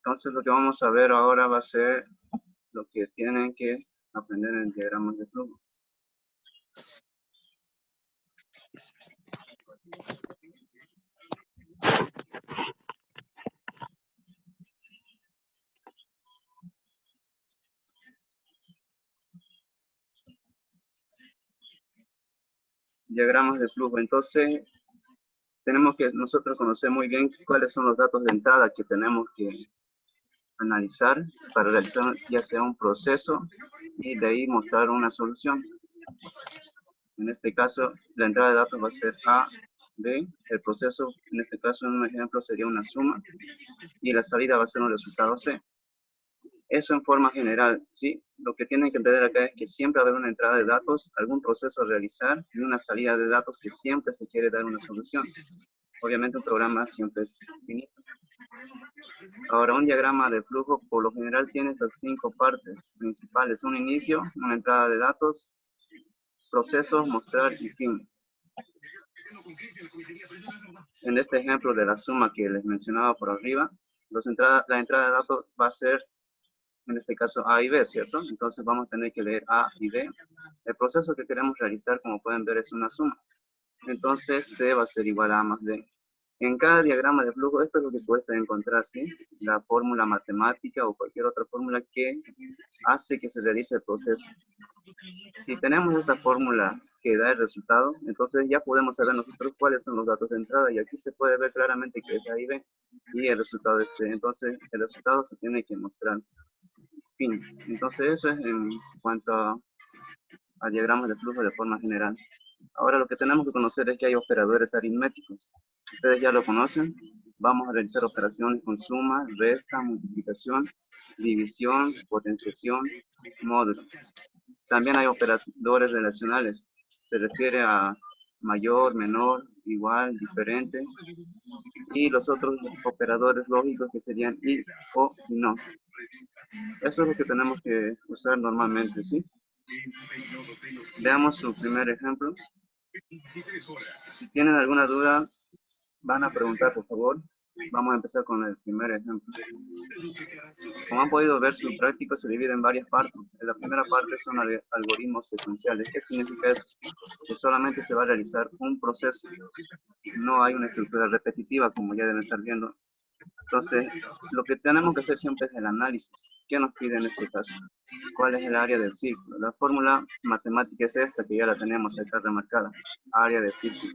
Entonces lo que vamos a ver ahora va a ser lo que tienen que aprender en diagramas de flujo. Diagramas de flujo. Entonces, tenemos que nosotros conocer muy bien cuáles son los datos de entrada que tenemos que analizar para realizar ya sea un proceso y de ahí mostrar una solución. En este caso, la entrada de datos va a ser A, B, el proceso, en este caso, en un ejemplo, sería una suma, y la salida va a ser un resultado C. Eso en forma general, ¿sí? Lo que tienen que entender acá es que siempre va a haber una entrada de datos, algún proceso a realizar, y una salida de datos que siempre se quiere dar una solución. Obviamente un programa siempre es finito. Ahora, un diagrama de flujo por lo general tiene estas 5 partes principales. Un inicio, una entrada de datos, procesos, mostrar y fin. En este ejemplo de la suma que les mencionaba por arriba, la entrada de datos va a ser, en este caso, A y B, ¿cierto? Entonces vamos a tener que leer A y B. El proceso que queremos realizar, como pueden ver, es una suma. Entonces C va a ser igual a A más B. En cada diagrama de flujo, esto es lo que puedes encontrar, ¿sí? La fórmula matemática o cualquier otra fórmula que hace que se realice el proceso. Si tenemos esta fórmula que da el resultado, entonces ya podemos saber nosotros cuáles son los datos de entrada y aquí se puede ver claramente que es A y B y el resultado es C. Entonces el resultado se tiene que mostrar. Fin. Entonces eso es en cuanto a diagramas de flujo de forma general. Ahora lo que tenemos que conocer es que hay operadores aritméticos. Ustedes ya lo conocen. Vamos a realizar operaciones con suma, resta, multiplicación, división, potenciación, módulo. También hay operadores relacionales. Se refiere a mayor, menor, igual, diferente. Y los otros operadores lógicos que serían y, o y no. Eso es lo que tenemos que usar normalmente, ¿sí? Veamos su primer ejemplo. Si tienen alguna duda, van a preguntar, por favor. Vamos a empezar con el primer ejemplo. Como han podido ver, su práctico se divide en varias partes. En la primera parte son algoritmos secuenciales. ¿Qué significa eso? Que solamente se va a realizar un proceso. No hay una estructura repetitiva, como ya deben estar viendo. Entonces, lo que tenemos que hacer siempre es el análisis. ¿Qué nos pide en este caso? ¿Cuál es el área del círculo? La fórmula matemática es esta, que ya la tenemos acá remarcada. Área del círculo.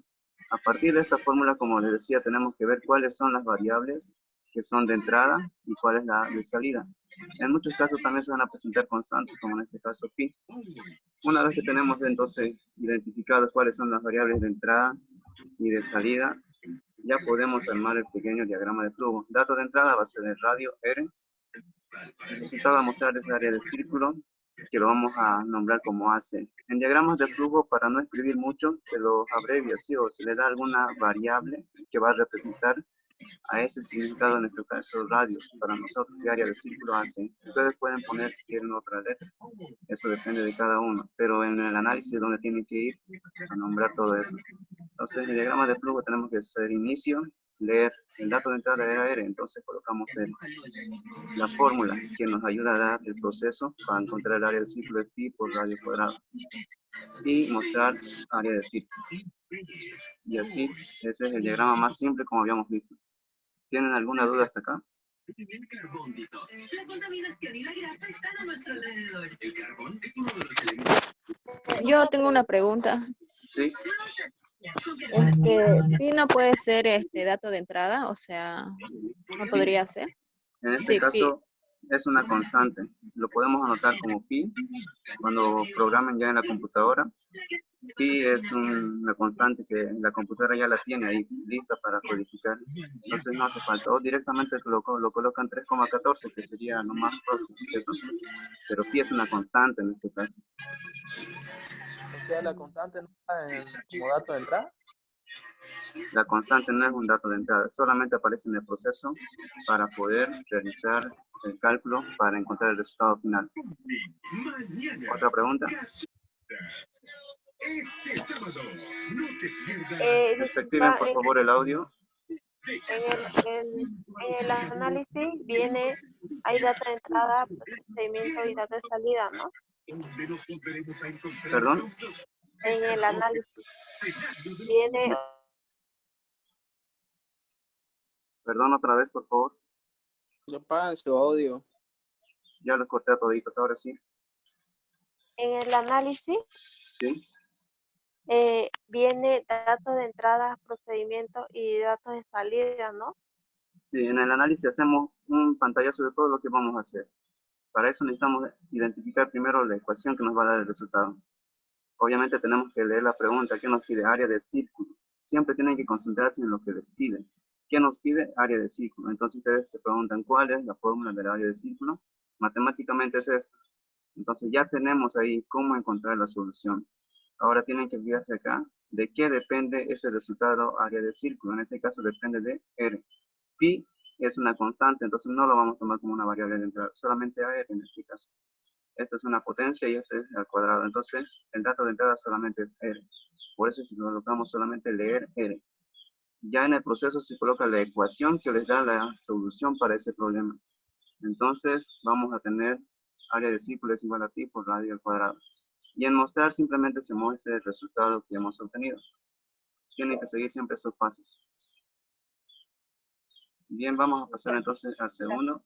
A partir de esta fórmula, como les decía, tenemos que ver cuáles son las variables que son de entrada y cuál es la de salida. En muchos casos también se van a presentar constantes, como en este caso pi. Una vez que tenemos entonces identificados cuáles son las variables de entrada y de salida, ya podemos armar el pequeño diagrama de flujo. Dato de entrada va a ser el radio R. El resultado va a mostrar esa área del círculo, que lo vamos a nombrar como AC. En diagramas de flujo, para no escribir mucho, se lo abrevia, ¿sí? O se le da alguna variable que va a representar a ese significado, en nuestro caso radios. Para nosotros, ¿qué área del círculo hace? Ustedes pueden poner si quieren otra letra. Eso depende de cada uno. Pero en el análisis es donde tienen que ir a nombrar todo eso. Entonces, en el diagrama de flujo tenemos que hacer inicio, leer el dato de entrada de AR, entonces colocamos la fórmula que nos ayuda a dar el proceso para encontrar el área del círculo de pi por radio cuadrado y mostrar área del círculo. Y así, ese es el diagrama más simple como habíamos visto. ¿Tienen alguna duda hasta acá? La contaminación y la grasa están a nuestro alrededor. El carbón es uno de los elementos. Yo tengo una pregunta. Sí. Pi no puede ser dato de entrada, o sea, no podría ser. En este caso es una constante. Lo podemos anotar como pi cuando programen ya en la computadora. Pi es una constante que la computadora ya la tiene ahí lista para codificar. Entonces no hace falta. O directamente lo colocan 3,14, que sería lo más próximo. Eso. Pero pi es una constante en este caso. O sea, la constante no está como dato de entrada. La constante no es un dato de entrada, solamente aparece en el proceso para poder realizar el cálculo para encontrar el resultado final. ¿Otra pregunta? Desactiven por favor el audio. En el análisis viene, hay datos de entrada, procedimiento y datos de salida, ¿no? ¿Perdón? En el análisis viene, Perdón otra vez, por favor. No pagan su audio. Ya los corté a toditos, ahora sí. en el análisis ¿Sí? viene datos de entrada, procedimiento y datos de salida, ¿no? Sí, en el análisis hacemos un pantallazo de todo lo que vamos a hacer. Para eso necesitamos identificar primero la ecuación que nos va a dar el resultado. Obviamente tenemos que leer la pregunta, ¿qué nos pide? Área de círculo. Siempre tienen que concentrarse en lo que les pide. ¿Qué nos pide? Área de círculo. Entonces ustedes se preguntan, ¿cuál es la fórmula del área de círculo? Matemáticamente es esto. Entonces ya tenemos ahí cómo encontrar la solución. Ahora tienen que fijarse acá, ¿de qué depende ese resultado área de círculo? En este caso depende de R. Pi es una constante, entonces no lo vamos a tomar como una variable de entrada, solamente a R en este caso. Esto es una potencia y esto es al cuadrado, entonces el dato de entrada solamente es R. Por eso si colocamos solamente leer R. Ya en el proceso se coloca la ecuación que les da la solución para ese problema. Entonces vamos a tener área de círculo es igual a pi por radio al cuadrado. Y en mostrar simplemente se muestra el resultado que hemos obtenido. Tienen que seguir siempre esos pasos. Bien, vamos a pasar entonces al segundo.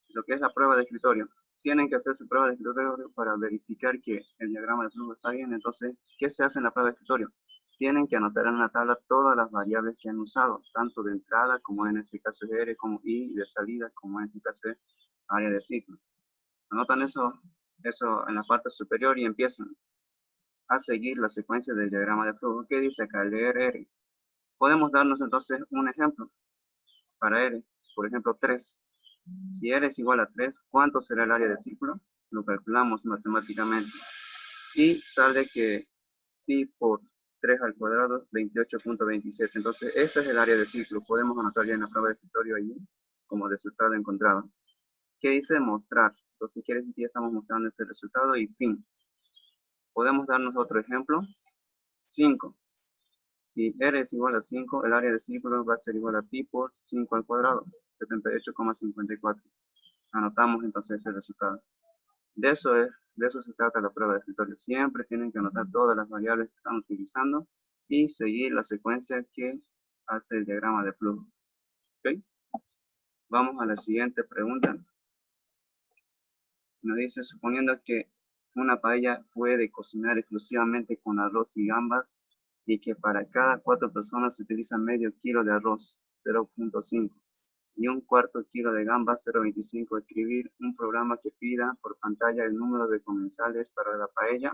Lo que es la prueba de escritorio. Tienen que hacer su prueba de escritorio para verificar que el diagrama de flujo está bien. Entonces, ¿qué se hace en la prueba de escritorio? Tienen que anotar en la tabla todas las variables que han usado, tanto de entrada como en este caso es R, como I, de salida como en este caso es área de ciclo. Anotan eso en la parte superior y empiezan a seguir la secuencia del diagrama de flujo. ¿Qué dice acá? Leer R. Podemos darnos entonces un ejemplo para R. Por ejemplo, 3. Si R es igual a 3, ¿cuánto será el área de círculo? Lo calculamos matemáticamente. Y sale que pi por 3 al cuadrado, 28.27. Entonces, ese es el área de círculo. Podemos anotar ya en la prueba de escritorio allí como resultado encontrado. ¿Qué dice? Mostrar. Entonces, quiere decir que ya estamos mostrando este resultado y fin. Podemos darnos otro ejemplo. 5. Si R es igual a 5, el área de círculo va a ser igual a pi por 5 al cuadrado, 78,54. Anotamos entonces ese resultado. De eso se trata la prueba de escritorio. Siempre tienen que anotar todas las variables que están utilizando y seguir la secuencia que hace el diagrama de flujo. ¿Ok? Vamos a la siguiente pregunta. Nos dice, suponiendo que una paella puede cocinar exclusivamente con arroz y gambas y que para cada 4 personas se utiliza medio kilo de arroz, 0.5, y un cuarto kilo de gambas, 0.25, escribir un programa que pida por pantalla el número de comensales para la paella,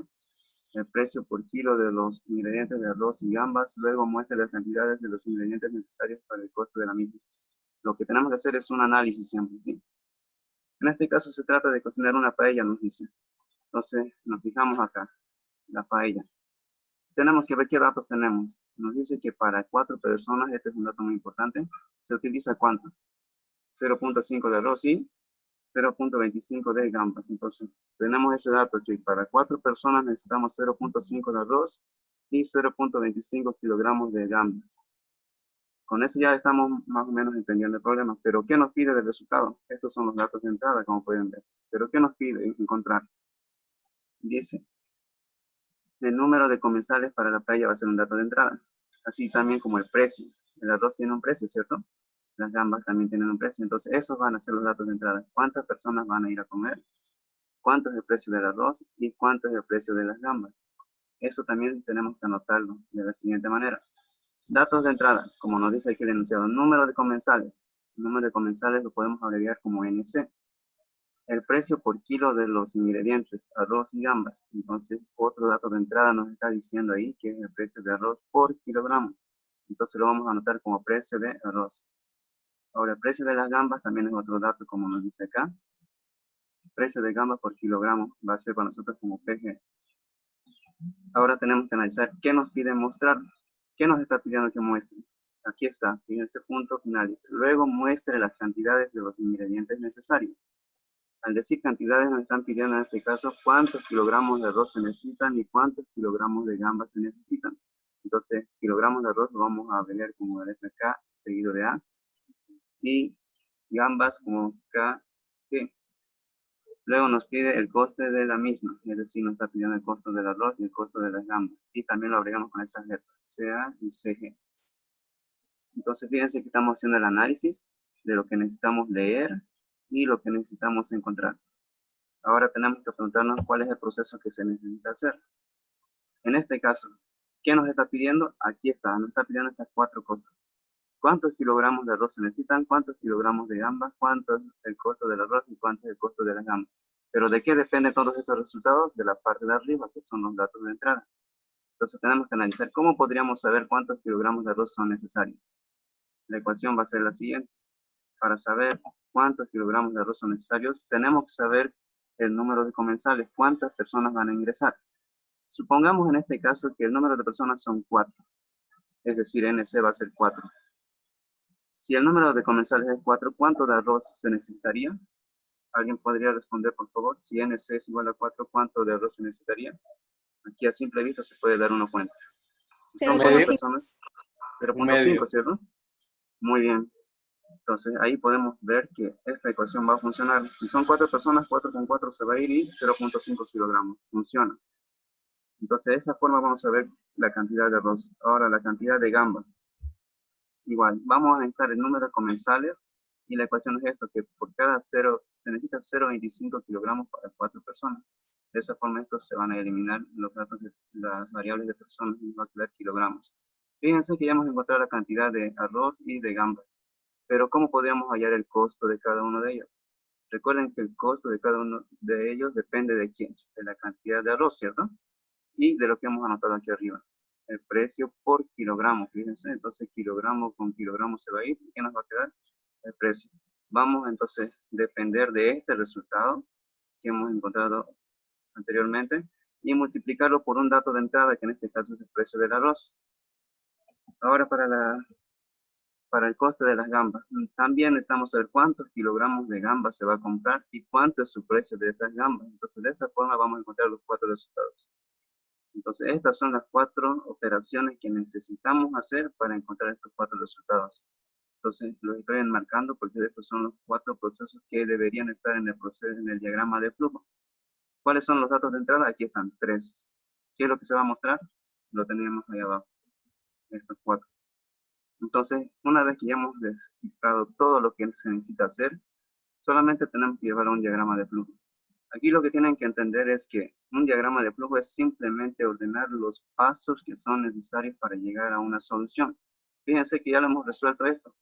el precio por kilo de los ingredientes de arroz y gambas, luego muestre las cantidades de los ingredientes necesarios para el costo de la misma. Lo que tenemos que hacer es un análisis siempre, ¿sí? En este caso se trata de cocinar una paella, nos dice. Entonces nos fijamos acá, la paella. Tenemos que ver qué datos tenemos. Nos dice que para 4 personas, este es un dato muy importante, se utiliza ¿cuánto? 0.5 de arroz y 0.25 de gambas. Entonces, tenemos ese dato que para 4 personas necesitamos 0.5 de arroz y 0.25 kilogramos de gambas. Con eso ya estamos más o menos entendiendo el problema. Pero, ¿qué nos pide del resultado? Estos son los datos de entrada, como pueden ver. Pero, ¿qué nos pide encontrar? Dice, el número de comensales para la paella va a ser un dato de entrada. Así también como el precio. El arroz tiene un precio, ¿cierto? Las gambas también tienen un precio. Entonces, esos van a ser los datos de entrada. ¿Cuántas personas van a ir a comer? ¿Cuánto es el precio del arroz? ¿Y cuánto es el precio de las gambas? Eso también tenemos que anotarlo de la siguiente manera. Datos de entrada, como nos dice aquí el enunciado. Número de comensales. El número de comensales lo podemos abreviar como NC. El precio por kilo de los ingredientes, arroz y gambas. Entonces, otro dato de entrada nos está diciendo ahí que es el precio de arroz por kilogramo. Entonces, lo vamos a anotar como precio de arroz. Ahora, el precio de las gambas también es otro dato, como nos dice acá. El precio de gambas por kilogramo va a ser para nosotros como PG. Ahora tenemos que analizar qué nos pide mostrar. ¿Qué nos está pidiendo que muestre? Aquí está, fíjense, punto final. Dice, luego muestre las cantidades de los ingredientes necesarios. Al decir cantidades nos están pidiendo en este caso cuántos kilogramos de arroz se necesitan y cuántos kilogramos de gambas se necesitan. Entonces, kilogramos de arroz lo vamos a ver como la letra K seguido de A. Y gambas como KG. Luego nos pide el coste de la misma, es decir, nos está pidiendo el costo del arroz y el costo de las gambas. Y también lo agregamos con esas letras, CA y CG. Entonces, fíjense que estamos haciendo el análisis de lo que necesitamos leer y lo que necesitamos encontrar. Ahora tenemos que preguntarnos cuál es el proceso que se necesita hacer. En este caso, ¿qué nos está pidiendo? Aquí está, nos está pidiendo estas 4 cosas. ¿Cuántos kilogramos de arroz se necesitan? ¿Cuántos kilogramos de gambas? ¿Cuánto es el costo del arroz? ¿Y cuánto es el costo de las gambas? Pero ¿de qué dependen todos estos resultados? De la parte de arriba, que son los datos de entrada. Entonces tenemos que analizar cómo podríamos saber cuántos kilogramos de arroz son necesarios. La ecuación va a ser la siguiente. Para saber cuántos kilogramos de arroz son necesarios, tenemos que saber el número de comensales, cuántas personas van a ingresar. Supongamos en este caso que el número de personas son 4, es decir, NC va a ser 4. Si el número de comensales es 4, ¿cuánto de arroz se necesitaría? ¿Alguien podría responder, por favor? Si NC es igual a 4, ¿cuánto de arroz se necesitaría? Aquí a simple vista se puede dar uno cuenta. Si son 4 0,5. personas, 0.5, ¿cierto? Muy bien. Entonces ahí podemos ver que esta ecuación va a funcionar. Si son 4 personas, 4 con 4 se va a ir y 0.5 kilogramos. Funciona. Entonces de esa forma vamos a ver la cantidad de arroz. Ahora la cantidad de gamba. Igual, vamos a necesitar el número de comensales y la ecuación es esto, que por cada 0 se necesita 0.25 kilogramos para 4 personas. De esa forma estos se van a eliminar los datos de las variables de personas y va a quedar kilogramos. Fíjense que ya hemos encontrado la cantidad de arroz y de gambas. Pero ¿cómo podríamos hallar el costo de cada uno de ellos? Recuerden que el costo de cada uno de ellos depende de quién, de la cantidad de arroz, ¿cierto? Y de lo que hemos anotado aquí arriba. El precio por kilogramo, fíjense, entonces kilogramo con kilogramo se va a ir. ¿Qué nos va a quedar? El precio. Vamos entonces a depender de este resultado que hemos encontrado anteriormente y multiplicarlo por un dato de entrada, que en este caso es el precio del arroz. Ahora para el coste de las gambas, también necesitamos saber cuántos kilogramos de gambas se va a comprar y cuánto es su precio de esas gambas. Entonces de esa forma vamos a encontrar los 4 resultados. Entonces estas son las 4 operaciones que necesitamos hacer para encontrar estos 4 resultados. Entonces los estoy enmarcando porque estos son los 4 procesos que deberían estar en el proceso, en el diagrama de flujo. ¿Cuáles son los datos de entrada? Aquí están 3. ¿Qué es lo que se va a mostrar? Lo teníamos ahí abajo, estos 4. Entonces, una vez que ya hemos descifrado todo lo que se necesita hacer, solamente tenemos que llevar a un diagrama de flujo. Aquí lo que tienen que entender es que un diagrama de flujo es simplemente ordenar los pasos que son necesarios para llegar a una solución. Fíjense que ya lo hemos resuelto esto,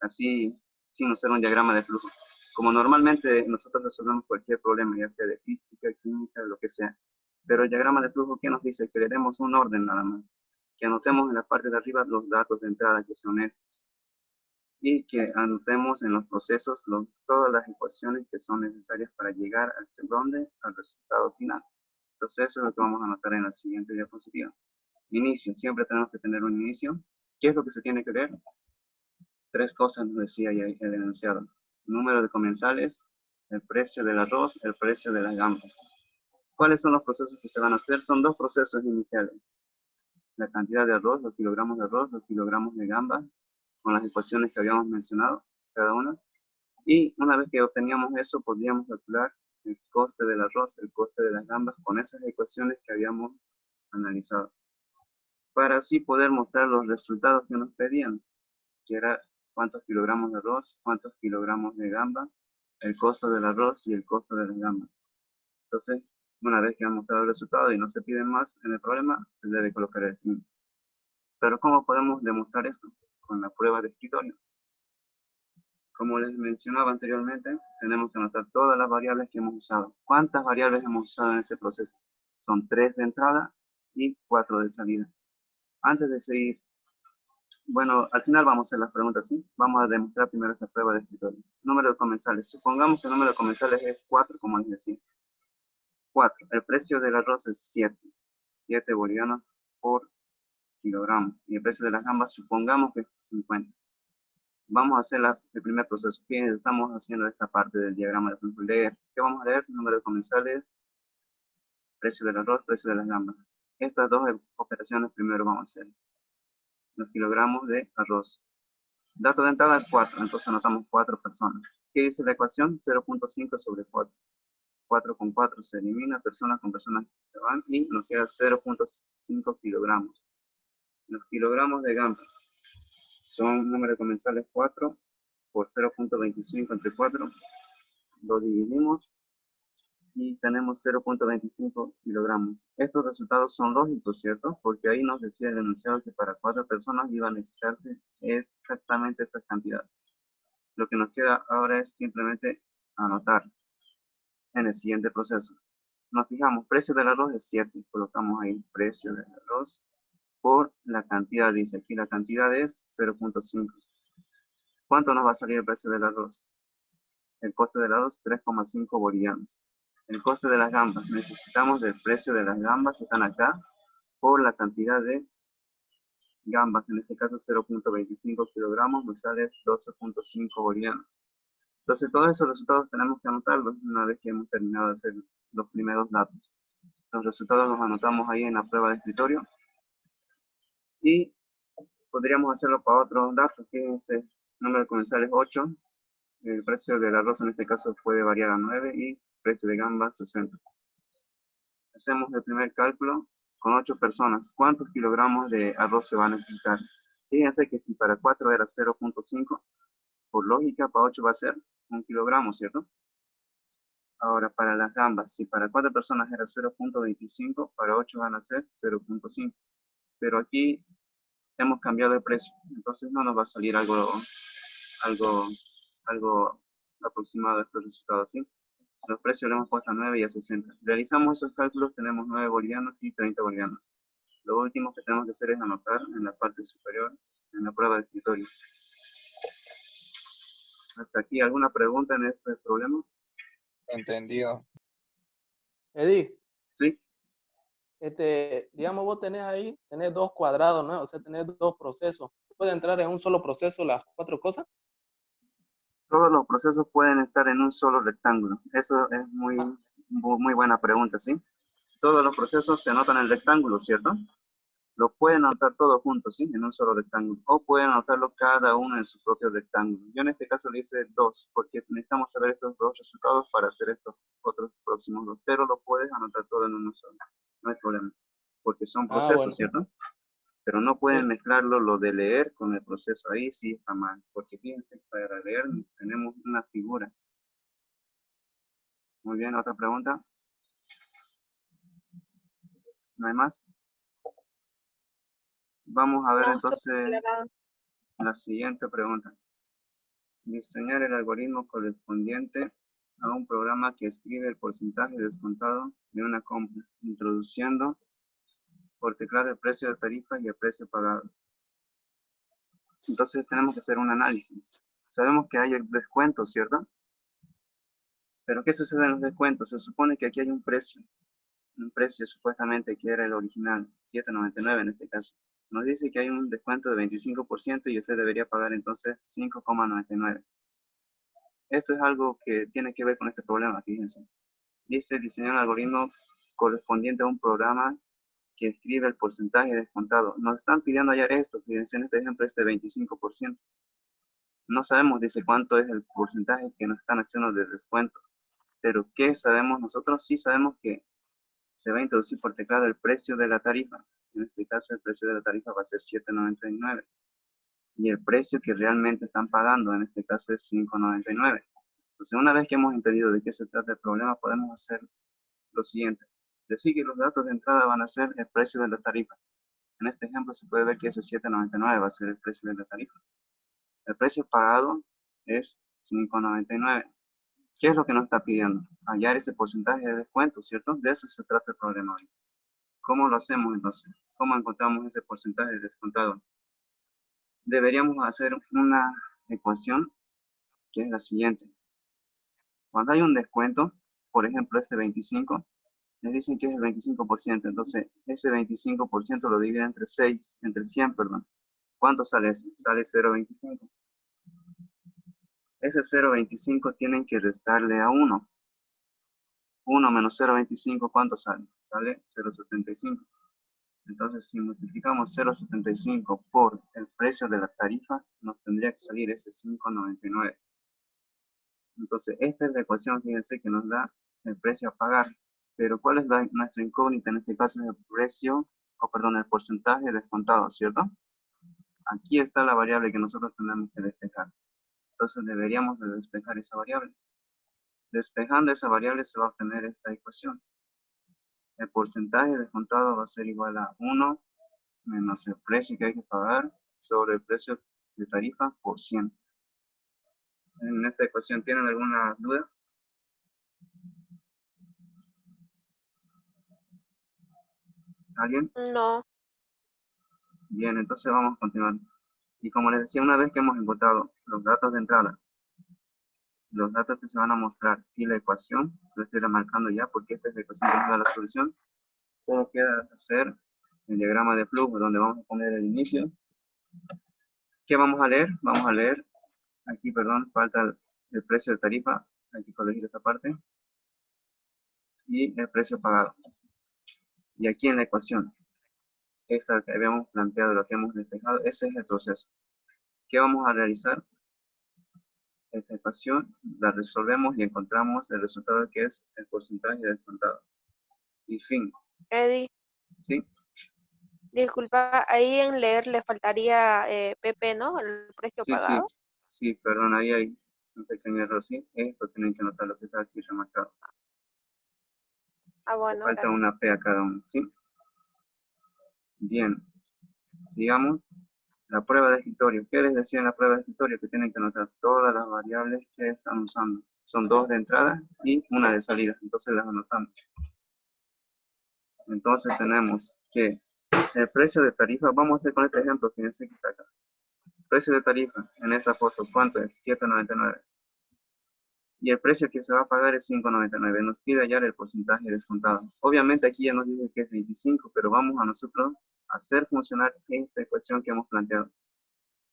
así sin usar un diagrama de flujo. Como normalmente nosotros resolvemos cualquier problema, ya sea de física, química, lo que sea. Pero el diagrama de flujo, ¿qué nos dice? Que le demos un orden nada más. Que anotemos en la parte de arriba los datos de entrada que son estos. Y que anotemos en los procesos todas las ecuaciones que son necesarias para llegar al resultado final. Entonces eso es lo que vamos a anotar en la siguiente diapositiva. Inicio, siempre tenemos que tener un inicio. ¿Qué es lo que se tiene que ver? 3 cosas nos decía ya el enunciado. Número de comensales, el precio del arroz, el precio de las gambas. ¿Cuáles son los procesos que se van a hacer? Son 2 procesos iniciales. La cantidad de arroz, los kilogramos de gamba, con las ecuaciones que habíamos mencionado, cada una. Y una vez que obteníamos eso, podíamos calcular el coste del arroz, el coste de las gambas, con esas ecuaciones que habíamos analizado. Para así poder mostrar los resultados que nos pedían, que era cuántos kilogramos de arroz, cuántos kilogramos de gamba, el costo del arroz y el costo de las gambas. Entonces, una vez que han mostrado el resultado y no se piden más en el problema, se debe colocar el fin. Pero ¿cómo podemos demostrar esto? Con la prueba de escritorio. Como les mencionaba anteriormente, tenemos que anotar todas las variables que hemos usado. ¿Cuántas variables hemos usado en este proceso? Son 3 de entrada y 4 de salida. Antes de seguir, bueno, al final vamos a hacer las preguntas, ¿sí? Vamos a demostrar primero esta prueba de escritorio. Número de comensales. Supongamos que el número de comensales es 4, como les decía. 4. El precio del arroz es 7. 7 bolivianos por kilogramo. Y el precio de las gambas, supongamos que es 50. Vamos a hacer el primer proceso. Fíjense, estamos haciendo esta parte del diagrama de flujo. Leer. ¿Qué vamos a leer? Número de comensales, precio del arroz, precio de las gambas. Estas dos operaciones primero vamos a hacer. Los kilogramos de arroz. Dato de entrada 4, entonces anotamos 4 personas. ¿Qué dice la ecuación? 0.5 sobre 4. 4 con 4 se elimina, personas con personas se van y nos queda 0.5 kilogramos. Los kilogramos de gamba son números comensales 4 por 0.25 entre 4. Lo dividimos y tenemos 0.25 kilogramos. Estos resultados son lógicos, ¿cierto? Porque ahí nos decía el enunciado que para 4 personas iba a necesitarse exactamente esa cantidad. Lo que nos queda ahora es simplemente anotar en el siguiente proceso. Nos fijamos, precio del arroz es 7, colocamos ahí precio del arroz por la cantidad, dice aquí la cantidad es 0.5. ¿Cuánto nos va a salir el precio del arroz? El coste del arroz 3,5 bolivianos. El coste de las gambas, necesitamos del precio de las gambas que están acá por la cantidad de gambas, en este caso 0.25 kilogramos, nos sale 12.5 bolivianos. Entonces todos esos resultados tenemos que anotarlos una vez que hemos terminado de hacer los primeros datos. Los resultados los anotamos ahí en la prueba de escritorio y podríamos hacerlo para otros datos. Fíjense, número comensal es 8, el precio del arroz en este caso puede variar a 9 y precio de gambas 60. Hacemos el primer cálculo con 8 personas. ¿Cuántos kilogramos de arroz se va a necesitar? Fíjense que si para 4 era 0.5, por lógica para 8 va a ser 1 kilogramo, ¿cierto? Ahora para las gambas, si para 4 personas era 0.25, para 8 van a ser 0.5. Pero aquí hemos cambiado el precio, entonces no nos va a salir algo aproximado de estos resultados, ¿sí? Los precios le hemos puesto a 9 y a 60. Realizamos esos cálculos, tenemos 9 bolivianos y 30 bolivianos. Lo último que tenemos que hacer es anotar en la parte superior, en la prueba de escritorio. ¿Hasta aquí alguna pregunta en este problema? Entendido. Eddie, Sí. digamos, vos tenés 2 cuadrados, ¿no? O sea, tenés 2 procesos. ¿Puede entrar en un solo proceso las 4 cosas? Todos los procesos pueden estar en un solo rectángulo. Eso es muy buena pregunta, ¿sí? Todos los procesos se anotan en el rectángulo, ¿cierto? Lo pueden anotar todos juntos, ¿sí? En un solo rectángulo. O pueden anotarlo cada uno en su propio rectángulo. Yo en este caso le hice 2, porque necesitamos saber estos 2 resultados para hacer estos otros próximos 2. Pero lo puedes anotar todo en uno solo. No hay problema. Porque son procesos, Bueno. ¿cierto? Pero no pueden Sí. mezclarlo lo de leer con el proceso. Ahí sí está mal. Porque fíjense, para leer tenemos una figura. Muy bien, otra pregunta. ¿No hay más? Vamos a ver No, entonces aclarado. la siguiente pregunta. Diseñar el algoritmo correspondiente a un programa que escribe el porcentaje descontado de una compra, introduciendo por teclado el precio de tarifa y el precio pagado. Entonces tenemos que hacer un análisis. Sabemos que hay el descuento, ¿cierto? Pero ¿qué sucede en los descuentos? Se supone que aquí hay un precio supuestamente que era el original, 7.99 en este caso. Nos dice que hay un descuento de 25% y usted debería pagar entonces 5,99. Esto es algo que tiene que ver con este problema, fíjense. Dice diseñar un algoritmo correspondiente a un programa que escribe el porcentaje descontado. Nos están pidiendo hallar esto, fíjense en este ejemplo, este 25%. No sabemos, dice, cuánto es el porcentaje que nos están haciendo de descuento. Pero ¿qué sabemos nosotros? Sí sabemos que se va a introducir por teclado el precio de la tarifa. En este caso, el precio de la tarifa va a ser 7.99. Y el precio que realmente están pagando, en este caso, es 5.99. Entonces, una vez que hemos entendido de qué se trata el problema, podemos hacer lo siguiente. Decir que los datos de entrada van a ser el precio de la tarifa. En este ejemplo se puede ver que ese 7.99 va a ser el precio de la tarifa. El precio pagado es 5.99. ¿Qué es lo que nos está pidiendo? Hallar ese porcentaje de descuento, ¿cierto? De eso se trata el problema hoy. ¿Cómo lo hacemos entonces? ¿Cómo encontramos ese porcentaje de descontado? Deberíamos hacer una ecuación que es la siguiente. Cuando hay un descuento, por ejemplo este 25, les dicen que es el 25%, entonces ese 25% lo divide entre 100, perdón. ¿Cuánto sale ese? Sale 0.25. Ese 0.25 tienen que restarle a 1. 1 menos 0.25, ¿cuánto sale? Sale 0.75. Entonces, si multiplicamos 0,75 por el precio de la tarifa, nos tendría que salir ese 5,99. Entonces, esta es la ecuación, fíjense, que nos da el precio a pagar. Pero, ¿cuál es nuestra incógnita? En este caso es el precio, o perdón, el porcentaje descontado, ¿cierto? Aquí está la variable que nosotros tenemos que despejar. Entonces, deberíamos de despejar esa variable. Despejando esa variable se va a obtener esta ecuación. El porcentaje descontado va a ser igual a 1 menos el precio que hay que pagar sobre el precio de tarifa por 100. En esta ecuación, ¿tienen alguna duda? ¿Alguien? No. Bien, entonces vamos a continuar. Y como les decía, una vez que hemos encontrado los datos de entrada, los datos que se van a mostrar y la ecuación, lo estoy remarcando ya porque esta es la ecuación que nos da la solución, solo queda hacer el diagrama de flujo donde vamos a poner el inicio. ¿Qué vamos a leer? Vamos a leer, aquí, perdón, falta el precio de tarifa, hay que corregir esta parte, y el precio pagado. Y aquí en la ecuación, esta que habíamos planteado, lo que hemos despejado, ese es el proceso. ¿Qué vamos a realizar? Esta ecuación la resolvemos y encontramos el resultado que es el porcentaje descontado. Y fin. Eddie, ¿Sí? disculpa, ahí en leer le faltaría PP, ¿no? El precio Sí, sí. pagado. Sí, perdón, ahí hay un pequeño error, sí. Esto tienen que anotar lo que está aquí remarcado. Ah, Le bueno, falta gracias. una P a cada uno, ¿sí? Bien. Sigamos. La prueba de escritorio. ¿Qué les decía en la prueba de escritorio? Que tienen que anotar todas las variables que están usando. Son 2 de entrada y una de salida. Entonces las anotamos. Entonces tenemos que el precio de tarifa, vamos a hacer con este ejemplo, fíjense que está acá. Precio de tarifa en esta foto, ¿cuánto es? 7.99. Y el precio que se va a pagar es 5.99. Nos pide hallar el porcentaje descontado. Obviamente aquí ya nos dice que es 25, pero vamos a nosotros a hacer funcionar esta ecuación que hemos planteado.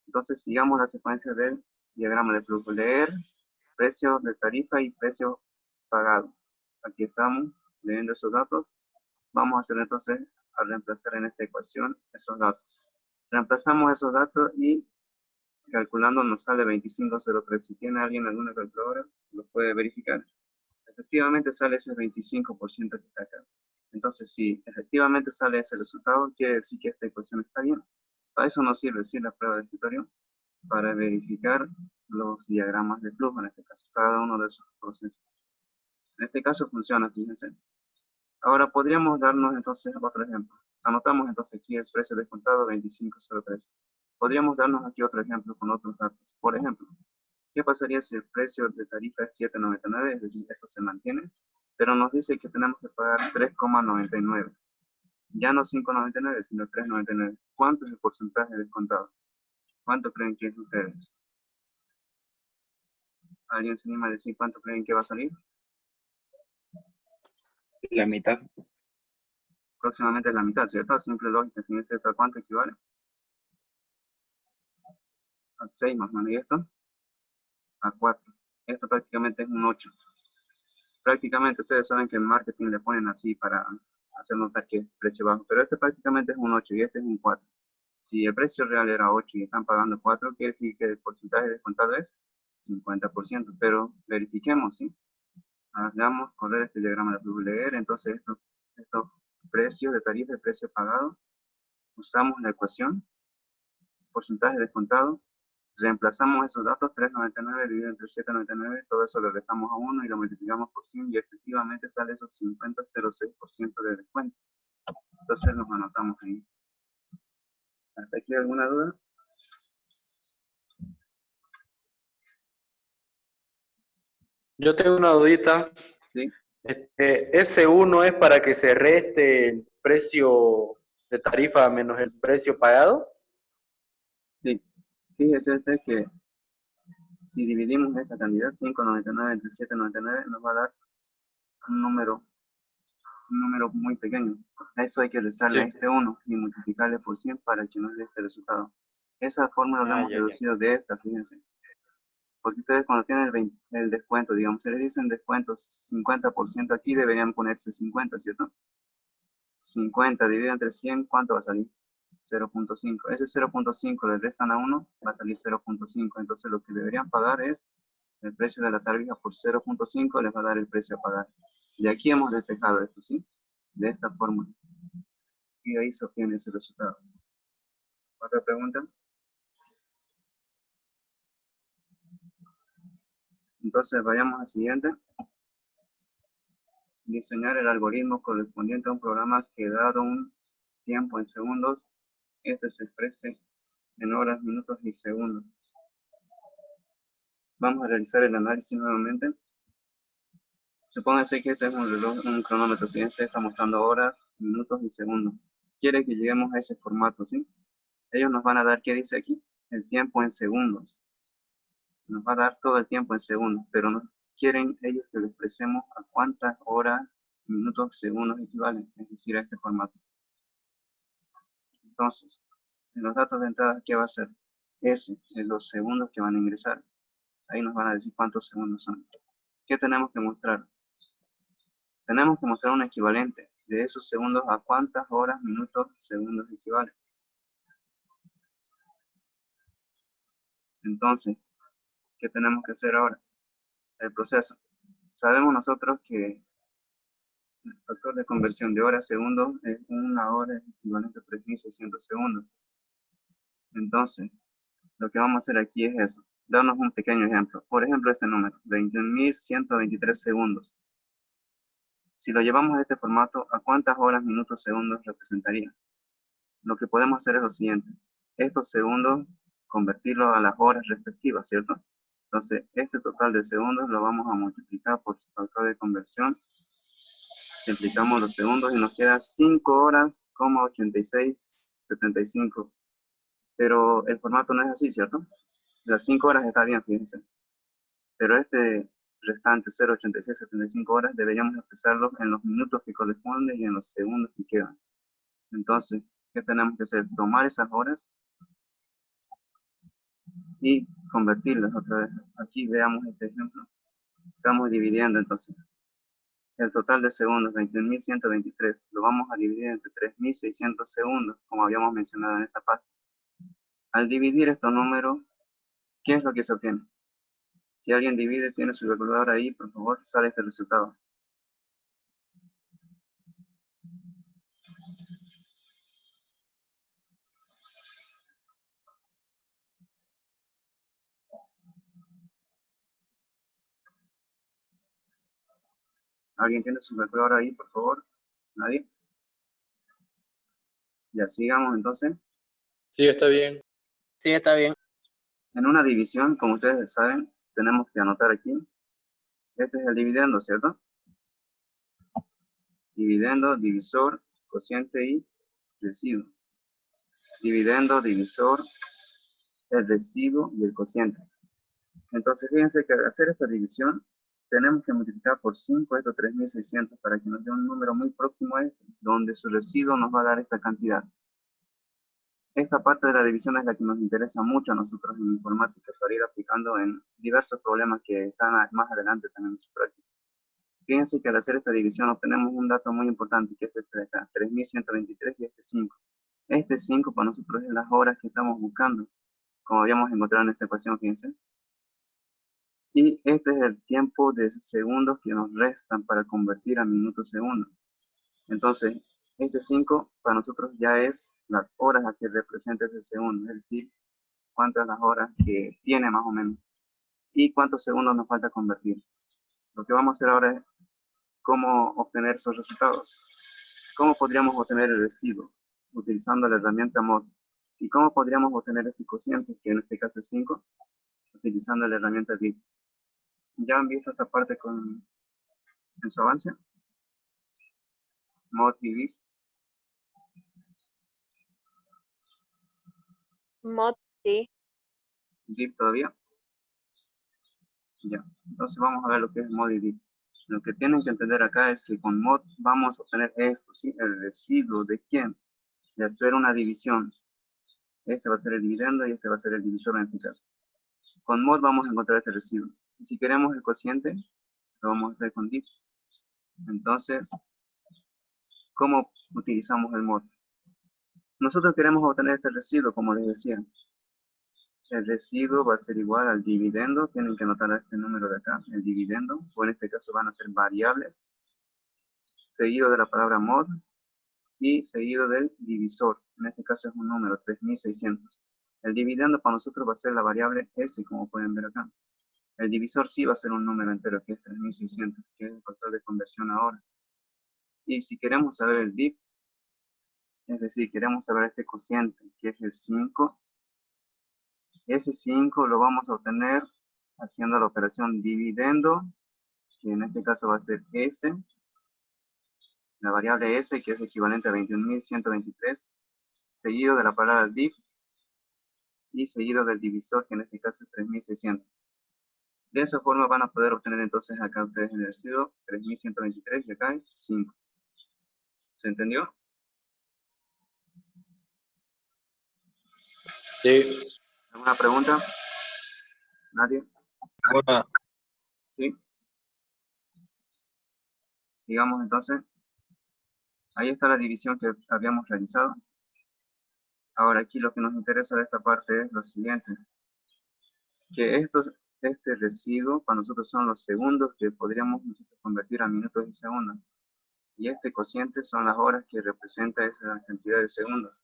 Entonces sigamos la secuencia del diagrama de flujo. Leer precio de tarifa y precio pagado. Aquí estamos leyendo esos datos. Vamos a hacer entonces a reemplazar en esta ecuación esos datos. Reemplazamos esos datos y calculando nos sale 25.03. Si tiene alguien alguna calculadora, lo puede verificar. Efectivamente sale ese 25% que está acá. Entonces, si efectivamente sale ese resultado, quiere decir que esta ecuación está bien. Para eso nos sirve la prueba de escritorio, para verificar los diagramas de flujo, en este caso, cada uno de esos procesos. En este caso funciona, fíjense. Ahora podríamos darnos entonces otro ejemplo. Anotamos entonces aquí el precio descontado 25.03. Podríamos darnos aquí otro ejemplo con otros datos. Por ejemplo, ¿qué pasaría si el precio de tarifa es 7.99? Es decir, esto se mantiene, pero nos dice que tenemos que pagar 3,99. Ya no 5.99, sino 3.99. ¿Cuánto es el porcentaje descontado? ¿Cuánto creen que es ustedes? ¿Alguien se anima a decir cuánto creen que va a salir? La mitad. Próximamente es la mitad, ¿cierto? Simple lógica, fíjense esto, ¿a cuánto equivale? A 6 más o menos, ¿y esto? A 4. Esto prácticamente es un 8. Prácticamente ustedes saben que en marketing le ponen así para hacer notar que es precio bajo, pero este prácticamente es un 8 y este es un 4. Si el precio real era 8 y están pagando 4, quiere decir que el porcentaje descontado es 50%, pero verifiquemos, ¿sí? Hagamos correr este diagrama de flujo, leer, entonces estos precios de tarifa y precio pagado, usamos la ecuación, porcentaje descontado, reemplazamos esos datos, 3.99 dividido entre 7.99, todo eso lo restamos a 1 y lo multiplicamos por 100 y efectivamente sale esos 50,06% de descuento. Entonces nos anotamos ahí. ¿Hasta aquí alguna duda? Yo tengo una dudita. Sí. S1 es para que se reste el precio de tarifa menos el precio pagado. Sí. Fíjese usted que si dividimos esta cantidad, 5.99 entre 7.99, nos va a dar un número muy pequeño. A eso hay que restarle Sí. este 1 y multiplicarle por 100 para que nos dé este resultado. Esa fórmula la hemos reducido de esta, fíjense. Porque ustedes cuando tienen el descuento, digamos, se les dicen descuentos 50%, aquí deberían ponerse 50, ¿cierto? 50 dividido entre 100, ¿cuánto va a salir? 0.5. Ese 0.5 le restan a 1, va a salir 0.5. Entonces lo que deberían pagar es el precio de la tarifa por 0.5, les va a dar el precio a pagar. Y aquí hemos despejado esto, ¿sí? De esta forma. Y ahí se obtiene ese resultado. ¿Otra pregunta? Entonces vayamos al siguiente. Diseñar el algoritmo correspondiente a un programa que dado un tiempo en segundos, este se exprese en horas, minutos y segundos. Vamos a realizar el análisis nuevamente. Supóngase que este es un reloj, un cronómetro, fíjense, está mostrando horas, minutos y segundos. Quiere que lleguemos a ese formato, ¿sí? Ellos nos van a dar, ¿qué dice aquí? El tiempo en segundos. Nos va a dar todo el tiempo en segundos, pero no quieren ellos que le expresemos a cuántas horas, minutos, segundos equivalen, es decir, a este formato. Entonces, en los datos de entrada, ¿qué va a ser? S, en los segundos que van a ingresar. Ahí nos van a decir cuántos segundos son. ¿Qué tenemos que mostrar? Tenemos que mostrar un equivalente de esos segundos a cuántas horas, minutos, segundos equivalen. Entonces, ¿qué tenemos que hacer ahora? El proceso. Sabemos nosotros que el factor de conversión de hora a segundos es 1 hora equivalente a 3.600 segundos. Entonces, lo que vamos a hacer aquí es eso. Darnos un pequeño ejemplo. Por ejemplo, este número, 21.123 segundos. Si lo llevamos a este formato, ¿a cuántas horas, minutos, segundos representaría? Lo que podemos hacer es lo siguiente. Estos segundos, convertirlos a las horas respectivas, ¿cierto? Entonces, este total de segundos lo vamos a multiplicar por su factor de conversión. Simplificamos los segundos y nos queda 5 horas, 86.75. Pero el formato no es así, ¿cierto? Las 5 horas está bien, fíjense. Pero este restante 0.8675 horas deberíamos expresarlo en los minutos que corresponden y en los segundos que quedan. Entonces, ¿qué tenemos que hacer? Tomar esas horas y convertirlas otra vez. Aquí veamos este ejemplo. Estamos dividiendo entonces. El total de segundos, 21.123, lo vamos a dividir entre 3.600 segundos, como habíamos mencionado en esta parte. Al dividir estos números, ¿qué es lo que se obtiene? Si alguien divide, tiene su calculadora ahí, por favor, sale este resultado. ¿Alguien tiene su calculadora ahí, por favor? ¿Nadie? Ya sigamos entonces. Sí, está bien. Sí, está bien. En una división, como ustedes saben, tenemos que anotar aquí. Este es el dividendo, ¿cierto? Dividendo, divisor, cociente y residuo. Dividendo, divisor, el residuo y el cociente. Entonces, fíjense que al hacer esta división, tenemos que multiplicar por 5 estos 3.600 para que nos dé un número muy próximo a este, donde su residuo nos va a dar esta cantidad. Esta parte de la división es la que nos interesa mucho a nosotros en informática para ir aplicando en diversos problemas que están más adelante también en su práctica. Fíjense que al hacer esta división obtenemos un dato muy importante que es este de acá, 3.123 y este 5. Este 5 para nosotros es las horas que estamos buscando, como habíamos encontrado en esta ecuación, fíjense. Y este es el tiempo de segundos que nos restan para convertir a minutos segundos. Entonces, este 5 para nosotros ya es las horas a que representa ese segundo, es decir, cuántas las horas que tiene más o menos y cuántos segundos nos falta convertir. Lo que vamos a hacer ahora es cómo obtener esos resultados. ¿Cómo podríamos obtener el residuo? Utilizando la herramienta mod. ¿Y cómo podríamos obtener ese cociente, que en este caso es 5? Utilizando la herramienta div. ¿Ya han visto esta parte en su avance? Mod y div. Mod, sí. Div todavía. Ya. Entonces vamos a ver lo que es mod y div. Lo que tienen que entender acá es que con mod vamos a obtener esto, ¿sí? El residuo de quién? De hacer una división. Este va a ser el dividendo y este va a ser el divisor en este caso. Con mod vamos a encontrar este residuo. Y si queremos el cociente, lo vamos a hacer con div. Entonces, ¿Cómo utilizamos el mod? Nosotros queremos obtener este residuo, como les decía. El residuo va a ser igual al dividendo. Tienen que anotar este número de acá, el dividendo. O en este caso van a ser variables. Seguido de la palabra mod. Y seguido del divisor. En este caso es un número, 3600. El dividendo para nosotros va a ser la variable S, como pueden ver acá. El divisor sí va a ser un número entero, que es 3600, que es el factor de conversión ahora. Y si queremos saber el div, es decir, queremos saber este cociente, que es el 5, ese 5 lo vamos a obtener haciendo la operación dividendo, que en este caso va a ser S, la variable S, que es equivalente a 21.123, seguido de la palabra div, y seguido del divisor, que en este caso es 3600. De esa forma van a poder obtener entonces acá ustedes el residuo 3123 y acá es 5. ¿Se entendió? Sí. ¿Alguna pregunta? ¿Nadie? Hola. ¿Sí? Sigamos entonces. Ahí está la división que habíamos realizado. Ahora aquí lo que nos interesa de esta parte es lo siguiente. Que este residuo para nosotros son los segundos que podríamos nosotros convertir a minutos y segundos. Y este cociente son las horas que representa esa cantidad de segundos.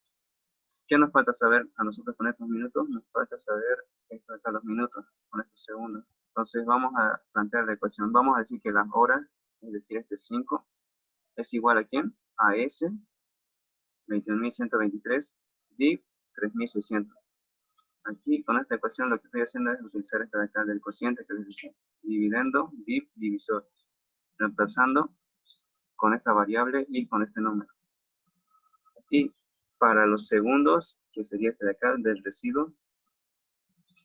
¿Qué nos falta saber a nosotros con estos minutos? Nos falta saber esto acá, los minutos con estos segundos. Entonces vamos a plantear la ecuación. Vamos a decir que las horas, es decir, este 5, es igual a ¿quién? A S, 21.123, div, 3.600. Aquí con esta ecuación lo que estoy haciendo es utilizar esta de acá del cociente que les decía. Dividendo, div, divisor. Reemplazando con esta variable y con este número. Y para los segundos, que sería este de acá, del residuo,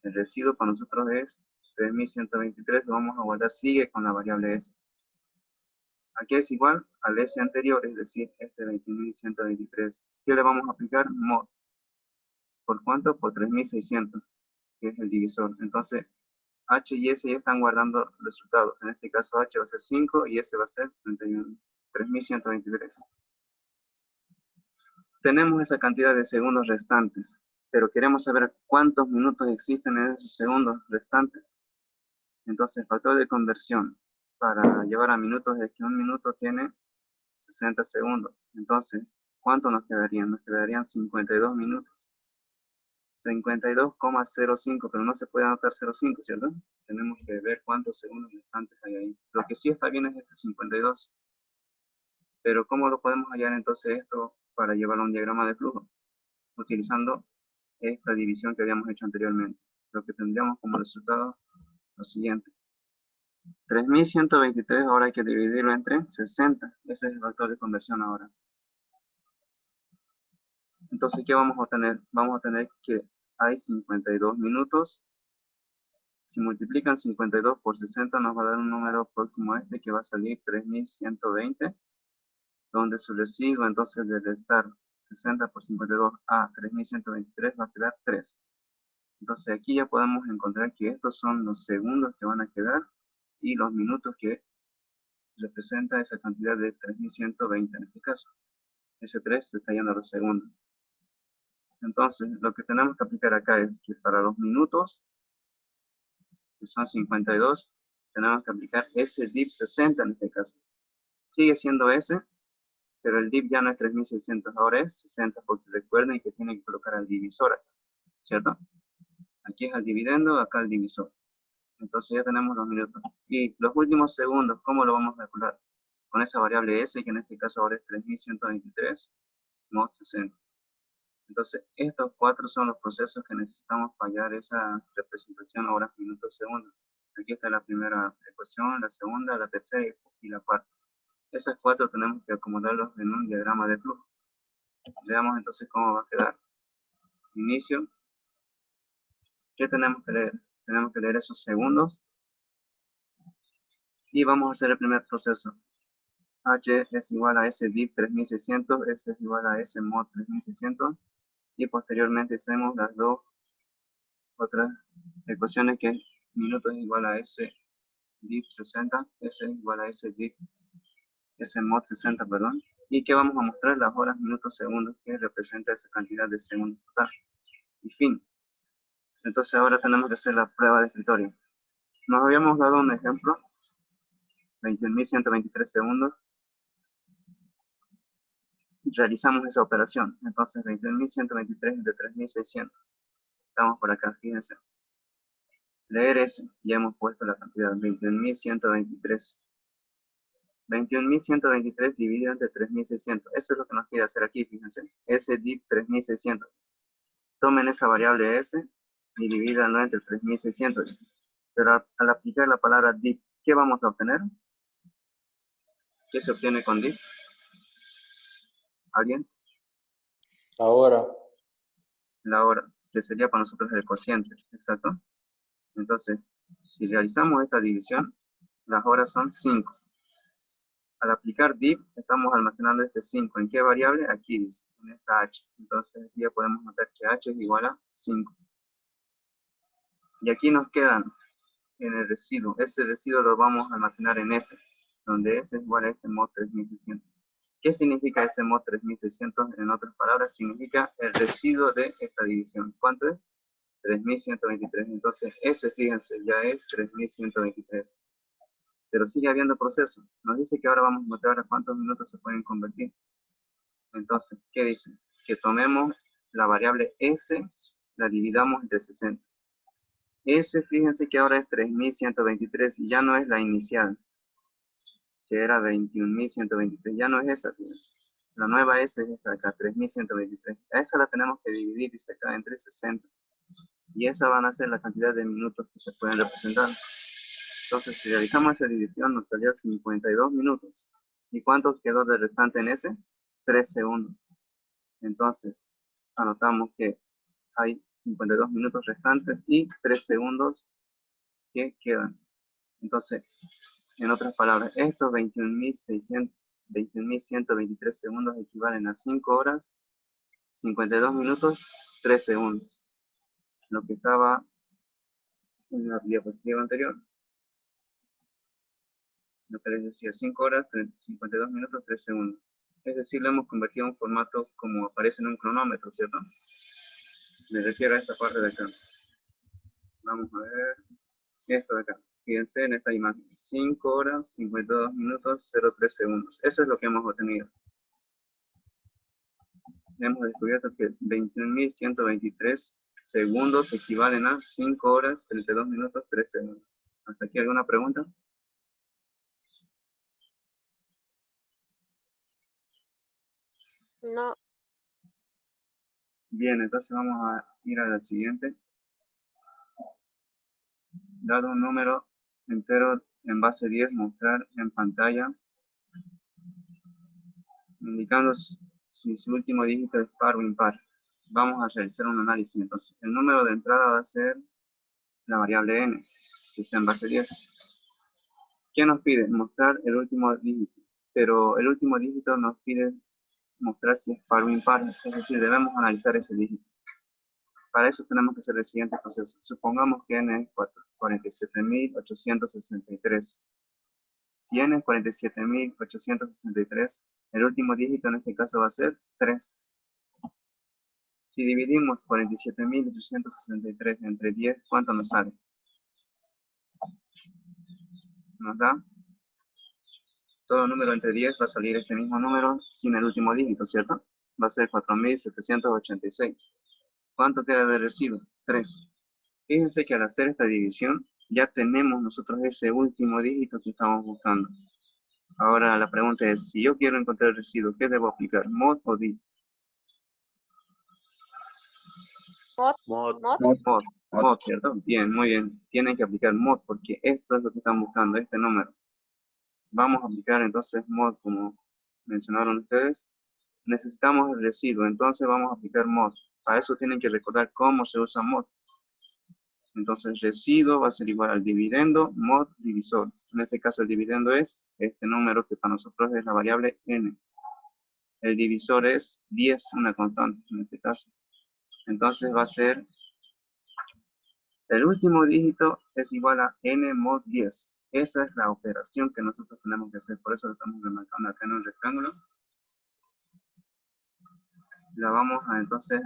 el residuo para nosotros es 3123, lo vamos a guardar, sigue con la variable S. Aquí es igual al S anterior, es decir, este 21.123. ¿Qué le vamos a aplicar? Mod. ¿Por cuánto? Por 3600, que es el divisor. Entonces, H y S ya están guardando resultados. En este caso, H va a ser 5 y S va a ser 3123. Tenemos esa cantidad de segundos restantes, pero queremos saber cuántos minutos existen en esos segundos restantes. Entonces, el factor de conversión para llevar a minutos es que un minuto tiene 60 segundos. Entonces, ¿cuánto nos quedarían? Nos quedarían 52 minutos. 52,05, pero no se puede anotar 0,5, ¿cierto? Tenemos que ver cuántos segundos restantes hay ahí. Lo que sí está bien es este 52. Pero ¿cómo lo podemos hallar entonces esto para llevarlo a un diagrama de flujo? Utilizando esta división que habíamos hecho anteriormente. Lo que tendríamos como resultado lo siguiente. 3123 ahora hay que dividirlo entre 60. Ese es el factor de conversión ahora. Entonces, ¿qué vamos a obtener? Vamos a tener que hay 52 minutos. Si multiplican 52 por 60 nos va a dar un número próximo a este que va a salir 3120. Donde su residuo entonces de restar 60 por 52 a 3123 va a quedar 3. Entonces aquí ya podemos encontrar que estos son los segundos que van a quedar y los minutos que representa esa cantidad de 3120 en este caso. Ese 3 se está yendo a los segundos. Entonces lo que tenemos que aplicar acá es que para los minutos, que son 52, tenemos que aplicar ese div 60 en este caso. Sigue siendo ese, pero el div ya no es 3600, ahora es 60, porque recuerden que tienen que colocar al divisor acá, ¿cierto? Aquí es el dividendo, acá el divisor. Entonces ya tenemos los minutos. Y los últimos segundos, ¿cómo lo vamos a calcular? Con esa variable S, que en este caso ahora es 3123, mod 60. Entonces, estos 4 son los procesos que necesitamos para hallar esa representación horas, minutos, segundos. Aquí está la primera ecuación, la segunda, la tercera y la cuarta. Esas 4 tenemos que acomodarlos en un diagrama de flujo. Veamos entonces cómo va a quedar. Inicio. ¿Qué tenemos que leer? Tenemos que leer esos segundos. Y vamos a hacer el primer proceso. H es igual a S div 3600, S es igual a S mod 3600. Y posteriormente hacemos las dos otras ecuaciones, que minutos es igual a S div 60, S es igual a S div, S mod 60, perdón. ¿Y qué vamos a mostrar? Las horas, minutos, segundos, que representa esa cantidad de segundos total. Y fin. Entonces ahora tenemos que hacer la prueba de escritorio. Nos habíamos dado un ejemplo, 21.123 segundos. Realizamos esa operación. Entonces 21.123 entre 3.600. Estamos por acá, fíjense. Leer ese, ya hemos puesto la cantidad, 21.123. 21.123 dividido entre 3.600. Eso es lo que nos quiere hacer aquí, fíjense. S div 3.600. Tomen esa variable S y divídanlo entre 3.600. Pero al aplicar la palabra div, ¿qué vamos a obtener? ¿Qué se obtiene con div? ¿Alguien? Ahora, La hora, que sería para nosotros el cociente, exacto. Entonces, si realizamos esta división, las horas son 5. Al aplicar div, estamos almacenando este 5. ¿En qué variable? Aquí dice, en esta h. Entonces, aquí ya podemos notar que h es igual a 5. Y aquí nos quedan en el residuo. Ese residuo lo vamos a almacenar en S, donde S es igual a S mod 3600. ¿Qué significa S mod 3600? En otras palabras, significa el residuo de esta división. ¿Cuánto es? 3123. Entonces, S, fíjense, ya es 3123. Pero sigue habiendo proceso. Nos dice que ahora vamos a mostrar a cuántos minutos se pueden convertir. Entonces, ¿qué dice? Que tomemos la variable S, la dividamos entre 60. S, fíjense que ahora es 3123 y ya no es la inicial, que era 21.123. Ya no es esa, fíjense. La nueva S es esta de acá, 3123. A esa la tenemos que dividir y sacar entre 60. Y esa van a ser la cantidad de minutos que se pueden representar. Entonces, si realizamos esa división, nos salió 52 minutos. ¿Y cuánto quedó de restante en ese? 3 segundos. Entonces, anotamos que hay 52 minutos restantes y 3 segundos que quedan. Entonces, en otras palabras, estos 21.123 segundos equivalen a 5 horas, 52 minutos, 3 segundos. Lo que estaba en la diapositiva anterior. Lo que les decía, 5 horas, 52 minutos, 3 segundos. Es decir, lo hemos convertido en un formato como aparece en un cronómetro, ¿cierto? Me refiero a esta parte de acá. Vamos a ver esto de acá. Fíjense en esta imagen. 5 horas, 52 minutos, 03 segundos. Eso es lo que hemos obtenido. Hemos descubierto que 21.123 segundos equivalen a 5 horas, 32 minutos, 3 segundos. ¿Hasta aquí alguna pregunta? No, Bien, entonces vamos a ir a la siguiente. Dado un número entero en base 10, mostrar en pantalla, indicando si su último dígito es par o impar. Vamos a realizar un análisis. Entonces, el número de entrada va a ser la variable n, que está en base 10. ¿Qué nos pide? Mostrar el último dígito. Pero el último dígito nos pide mostrar si es par o impar. Es decir, debemos analizar ese dígito. Para eso tenemos que hacer el siguiente proceso. Supongamos que n es 47.863. Si n es 47.863, el último dígito en este caso va a ser 3. Si dividimos 47.863 entre 10, ¿cuánto nos sale? Nos da, todo número entre 10 va a salir este mismo número sin el último dígito, ¿cierto? Va a ser 4.786. ¿Cuánto queda de residuo? 3. Fíjense que al hacer esta división, ya tenemos nosotros ese último dígito que estamos buscando. Ahora la pregunta es, si yo quiero encontrar el residuo, ¿qué debo aplicar? ¿Mod o div? mod, Mod, ¿cierto? Bien, muy bien. Tienen que aplicar mod porque esto es lo que están buscando, este número. Vamos a aplicar entonces mod como mencionaron ustedes. Necesitamos el residuo, entonces vamos a aplicar mod. Para eso tienen que recordar cómo se usa mod. Entonces residuo va a ser igual al dividendo mod divisor. En este caso el dividendo es este número que para nosotros es la variable n. El divisor es 10, una constante en este caso. Entonces va a ser, el último dígito es igual a n mod 10. Esa es la operación que nosotros tenemos que hacer. Por eso lo estamos remarcando acá en el rectángulo. La vamos a entonces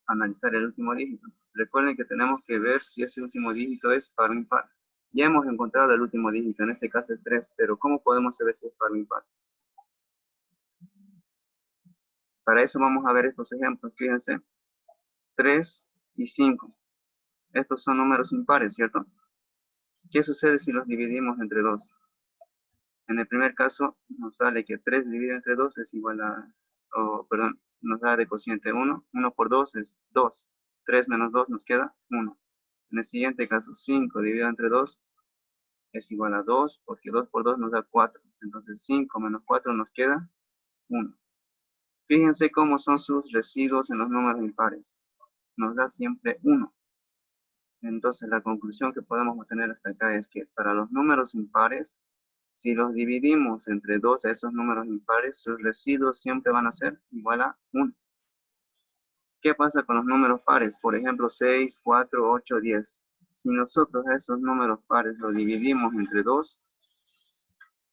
analizar el último dígito. Recuerden que tenemos que ver si ese último dígito es par o impar. Ya hemos encontrado el último dígito, en este caso es 3, pero ¿cómo podemos saber si es par o impar? Para eso vamos a ver estos ejemplos, fíjense. 3 y 5. Estos son números impares, ¿cierto? ¿Qué sucede si los dividimos entre 2? En el primer caso nos sale que 3 dividido entre 2 es igual a, perdón, nos da de cociente 1. 1 por 2 es 2. 3 menos 2 nos queda 1. En el siguiente caso, 5 dividido entre 2 es igual a 2, porque 2 por 2 nos da 4. Entonces 5 menos 4 nos queda 1. Fíjense cómo son sus residuos en los números impares. Nos da siempre 1. Entonces la conclusión que podemos obtener hasta acá es que para los números impares, si los dividimos entre 2 a esos números impares, sus residuos siempre van a ser igual a 1. ¿Qué pasa con los números pares? Por ejemplo, 6, 4, 8, 10. Si nosotros a esos números pares los dividimos entre 2,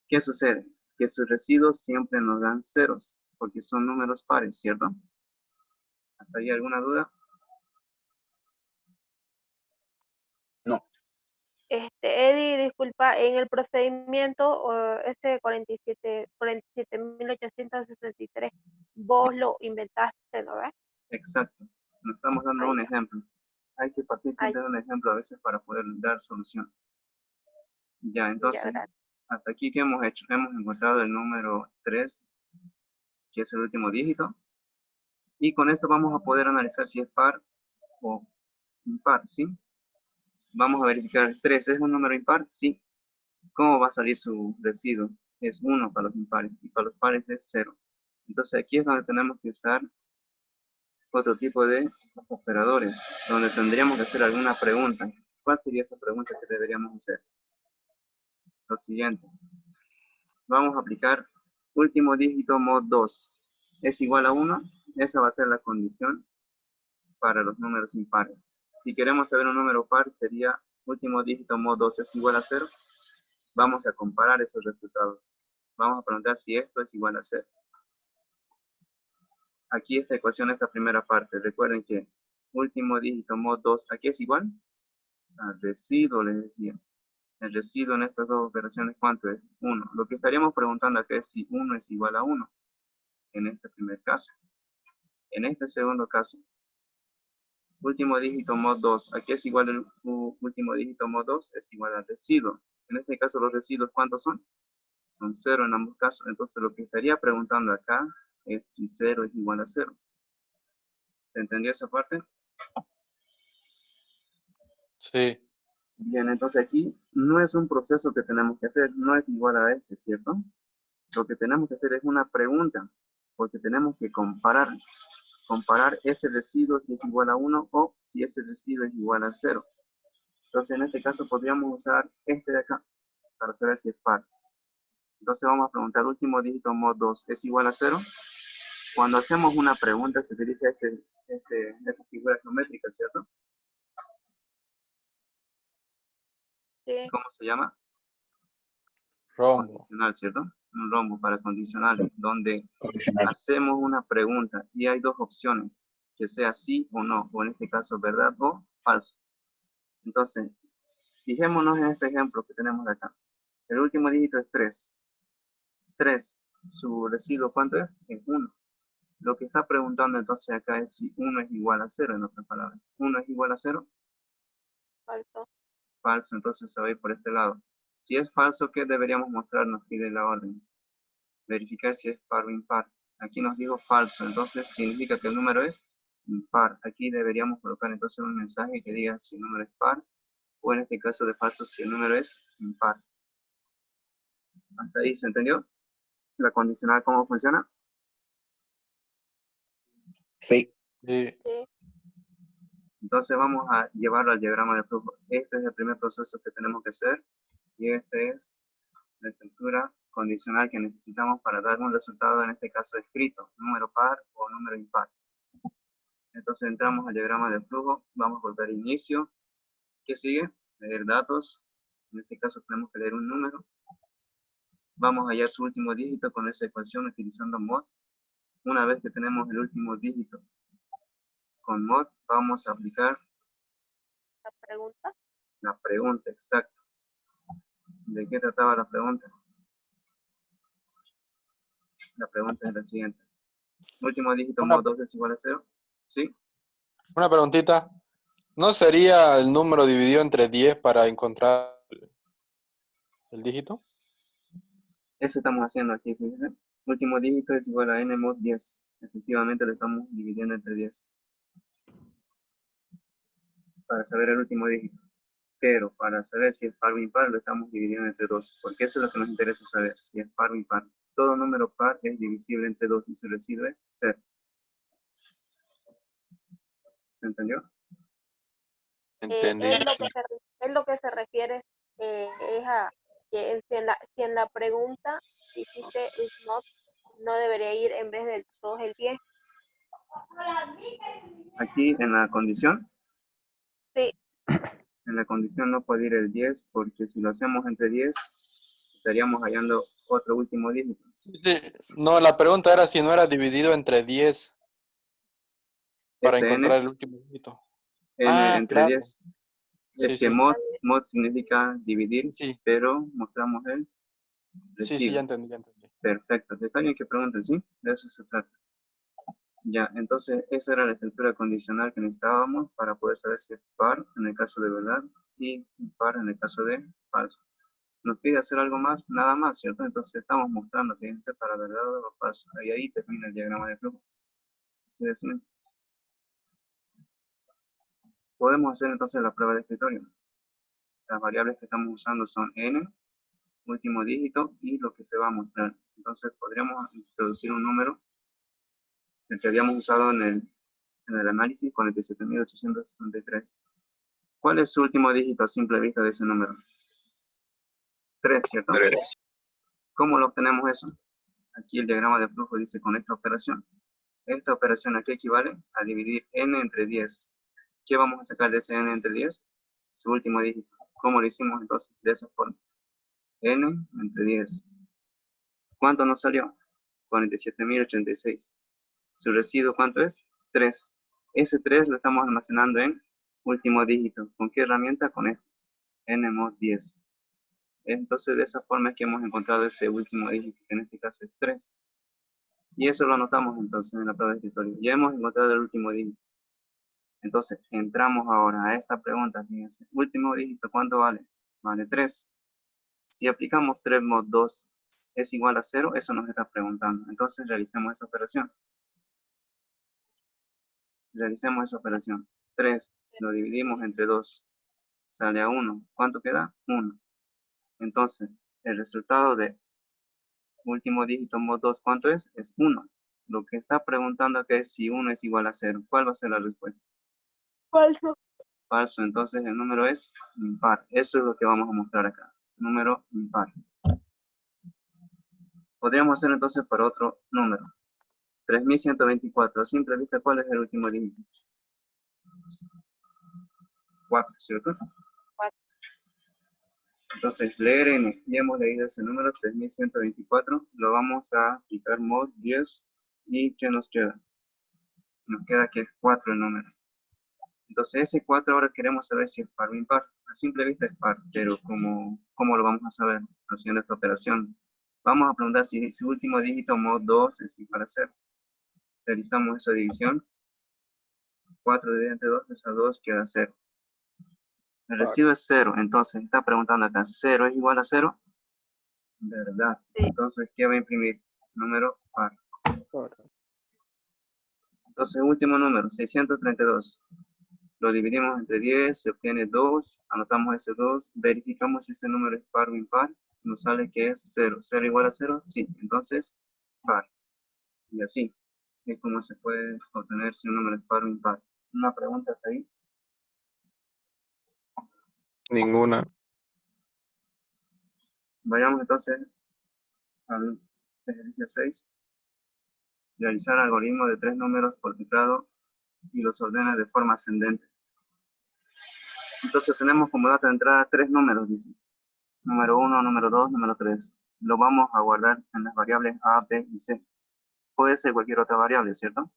¿qué sucede? Que sus residuos siempre nos dan ceros, porque son números pares, ¿cierto? ¿Hasta ahí alguna duda? No. Eddie, disculpa, en el procedimiento, este 47.863, vos lo inventaste, ¿no ves? Exacto. Nos estamos dando Ahí un está. ejemplo. Hay que partir siempre de un ejemplo a veces para poder dar solución. Ya, Ya, entonces, gracias. hasta aquí, ¿qué hemos hecho? Hemos encontrado el número 3, que es el último dígito. Y con esto vamos a poder analizar si es par o impar, ¿sí? Vamos a verificar, 3 es un número impar, sí. ¿Cómo va a salir su residuo? Es 1 para los impares y para los pares es 0. Entonces aquí es donde tenemos que usar otro tipo de operadores, donde tendríamos que hacer alguna pregunta. ¿Cuál sería esa pregunta que deberíamos hacer? Lo siguiente. Vamos a aplicar último dígito mod 2. ¿Es igual a 1? Esa va a ser la condición para los números impares. Si queremos saber un número par, sería último dígito mod 2 es igual a 0. Vamos a comparar esos resultados. Vamos a preguntar si esto es igual a 0. Aquí esta ecuación, esta primera parte, recuerden que último dígito mod 2, aquí es igual al residuo, les decía. El residuo en estas dos operaciones, ¿cuánto es? 1. Lo que estaríamos preguntando acá es si 1 es igual a 1, en este primer caso. En este segundo caso, último dígito mod 2, aquí es igual el último dígito mod 2, es igual al residuo. En este caso, los residuos, ¿cuántos son? Son 0 en ambos casos. Entonces, lo que estaría preguntando acá es si 0 es igual a 0. ¿Se entendió esa parte? Sí. Bien, entonces aquí no es un proceso que tenemos que hacer, no es igual a este, ¿cierto? Lo que tenemos que hacer es una pregunta, porque tenemos que comparar ese residuo si es igual a 1 o si ese residuo es igual a 0. Entonces en este caso podríamos usar este de acá para saber si es par. Entonces vamos a preguntar último dígito mod 2 es igual a 0. Cuando hacemos una pregunta se utiliza esta figura geométrica, ¿cierto? Sí. ¿Cómo se llama? Rombo. Condicional, ¿cierto? Un rombo para condicionales, donde Condicional. hacemos una pregunta y hay dos opciones, que sea sí o no, o en este caso verdad o falso. Entonces, fijémonos en este ejemplo que tenemos de acá. El último dígito es 3. 3, su residuo, ¿cuánto es? Es 1. Lo que está preguntando entonces acá es si 1 es igual a 0, en otras palabras. 1 es igual a 0, Falso. falso, entonces se va a ir por este lado. Si es falso, ¿qué deberíamos mostrarnos? Pide la orden. Verificar si es par o impar. Aquí nos dijo falso, entonces significa que el número es impar. Aquí deberíamos colocar entonces un mensaje que diga si el número es par, o en este caso de falso si el número es impar. ¿Hasta ahí se entendió? La condicional, ¿cómo funciona? Sí. Sí. Sí. Entonces vamos a llevarlo al diagrama de flujo. Este es el primer proceso que tenemos que hacer y esta es la estructura condicional que necesitamos para dar un resultado, en este caso escrito, número par o número impar. Entonces entramos al diagrama de flujo, vamos a volver a inicio. ¿Qué sigue? Leer datos, en este caso tenemos que leer un número. Vamos a hallar su último dígito con esa ecuación utilizando mod. Una vez que tenemos el último dígito con mod, vamos a aplicar La pregunta. la pregunta exacta. ¿De qué trataba la pregunta? La pregunta es la siguiente. Último dígito Una, mod 2 es igual a 0. ¿Sí? una preguntita. ¿No sería el número dividido entre 10 para encontrar el dígito? Eso estamos haciendo aquí, fíjense. Último dígito es igual a n mod 10. Efectivamente lo estamos dividiendo entre 10. Para saber el último dígito. Pero para saber si es par o impar lo estamos dividiendo entre 2. Porque eso es lo que nos interesa saber, si es par o impar. Todo número par es divisible entre 2 y su residuo es 0. ¿Se entendió? Entendí. Es lo que se refiere es a que si en la pregunta dijiste is not, no debería ir en vez del 2 el 10. Aquí en la condición, Sí, en la condición no puede ir el 10 porque si lo hacemos entre 10 estaríamos hallando otro último dígito. Sí, sí. No, la pregunta era si no era dividido entre 10 para Este encontrar el último dígito. n entre Claro. 10. Sí, Es que sí. mod significa dividir, Sí, pero mostramos el sí, residuo. ya entendí, ya entendí. Perfecto. ¿Está alguien que pregunte? ¿Sí? De eso se trata. Ya, entonces esa era la estructura condicional que necesitábamos para poder saber si es par en el caso de verdad y par en el caso de falso. Nos pide hacer algo más, nada más, ¿cierto? Entonces estamos mostrando, fíjense, para verdad o falso. Y ahí termina el diagrama de flujo. Así de simple. Podemos hacer entonces la prueba de escritorio. Las variables que estamos usando son n, último dígito y lo que se va a mostrar. Entonces podríamos introducir un número, el que habíamos usado en el análisis, 47.863. ¿Cuál es su último dígito a simple vista de ese número? 3, ¿cierto? 3. ¿Cómo lo obtenemos eso? Aquí el diagrama de flujo dice con esta operación. Esta operación aquí equivale a dividir n entre 10. ¿Qué vamos a sacar de ese n entre 10? Su último dígito. ¿Cómo lo hicimos entonces? De esa forma. N entre 10. ¿Cuánto nos salió? 47.086. ¿Su residuo cuánto es? 3. Ese 3 lo estamos almacenando en último dígito. ¿Con qué herramienta? Con esto. N mod 10. Entonces de esa forma es que hemos encontrado ese último dígito, que en este caso es 3. Y eso lo anotamos entonces en la prueba de escritorio. Ya hemos encontrado el último dígito. Entonces entramos ahora a esta pregunta. Fíjense, último dígito, ¿cuánto vale? Vale 3. Si aplicamos 3 mod 2 es igual a 0, eso nos está preguntando. Entonces realicemos esa operación. Realicemos esa operación. 3 lo dividimos entre 2. Sale a 1. ¿Cuánto queda? 1. Entonces, el resultado de último dígito mod 2, ¿cuánto es? Es 1. Lo que está preguntando acá es si 1 es igual a 0. ¿Cuál va a ser la respuesta? falso. Falso. Entonces el número es impar. Eso es lo que vamos a mostrar acá. Número impar. Podríamos hacer entonces para otro número. 3124. A simple vista, ¿cuál es el último dígito? 4, ¿cierto? 4. Entonces, leer n. Ya hemos leído ese número, 3124. Lo vamos a aplicar mod 10. ¿Y qué nos queda? Nos queda que es 4 el número. Entonces, ese 4 ahora queremos saber si es par o impar. A simple vista es par, pero ¿cómo lo vamos a saber haciendo esta operación? Vamos a preguntar si su último dígito mod 2 es igual a 0. Realizamos esa división. 4 dividido entre 2 es a 2, queda 0. El residuo es 0, entonces está preguntando acá, ¿0 es igual a 0? ¿Verdad? Sí. Entonces, ¿qué va a imprimir? Número par. Correcto. Entonces, último número, 632. Lo dividimos entre 10, se obtiene 2, anotamos ese 2, verificamos si ese número es par o impar, nos sale que es 0. ¿0 igual a 0? Sí, entonces, par. Y así es como se puede obtener si un número es par o impar. ¿Una pregunta hasta ahí? Ninguna. Vayamos entonces al ejercicio 6. Realizar algoritmo de 3 números por teclado y los ordena de forma ascendente. Entonces tenemos como dato de entrada 3 números, dice. Número 1, número 2, número 3. Lo vamos a guardar en las variables A, B y C. Puede ser cualquier otra variable, ¿cierto?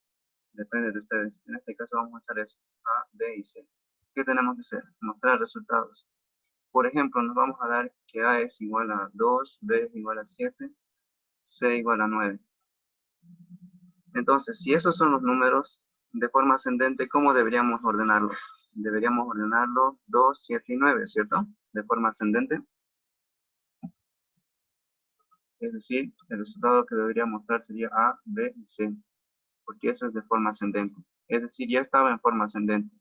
Depende de ustedes. En este caso vamos a usar es A, B y C. ¿Qué tenemos que hacer? Mostrar resultados. Por ejemplo, nos vamos a dar que A es igual a 2, B es igual a 7, C igual a 9. Entonces, si esos son los números de forma ascendente, ¿cómo deberíamos ordenarlos? Deberíamos ordenarlos 2, 7 y 9, ¿cierto? De forma ascendente. Es decir, el resultado que debería mostrar sería A, B y C, porque eso es de forma ascendente. Es decir, ya estaba en forma ascendente.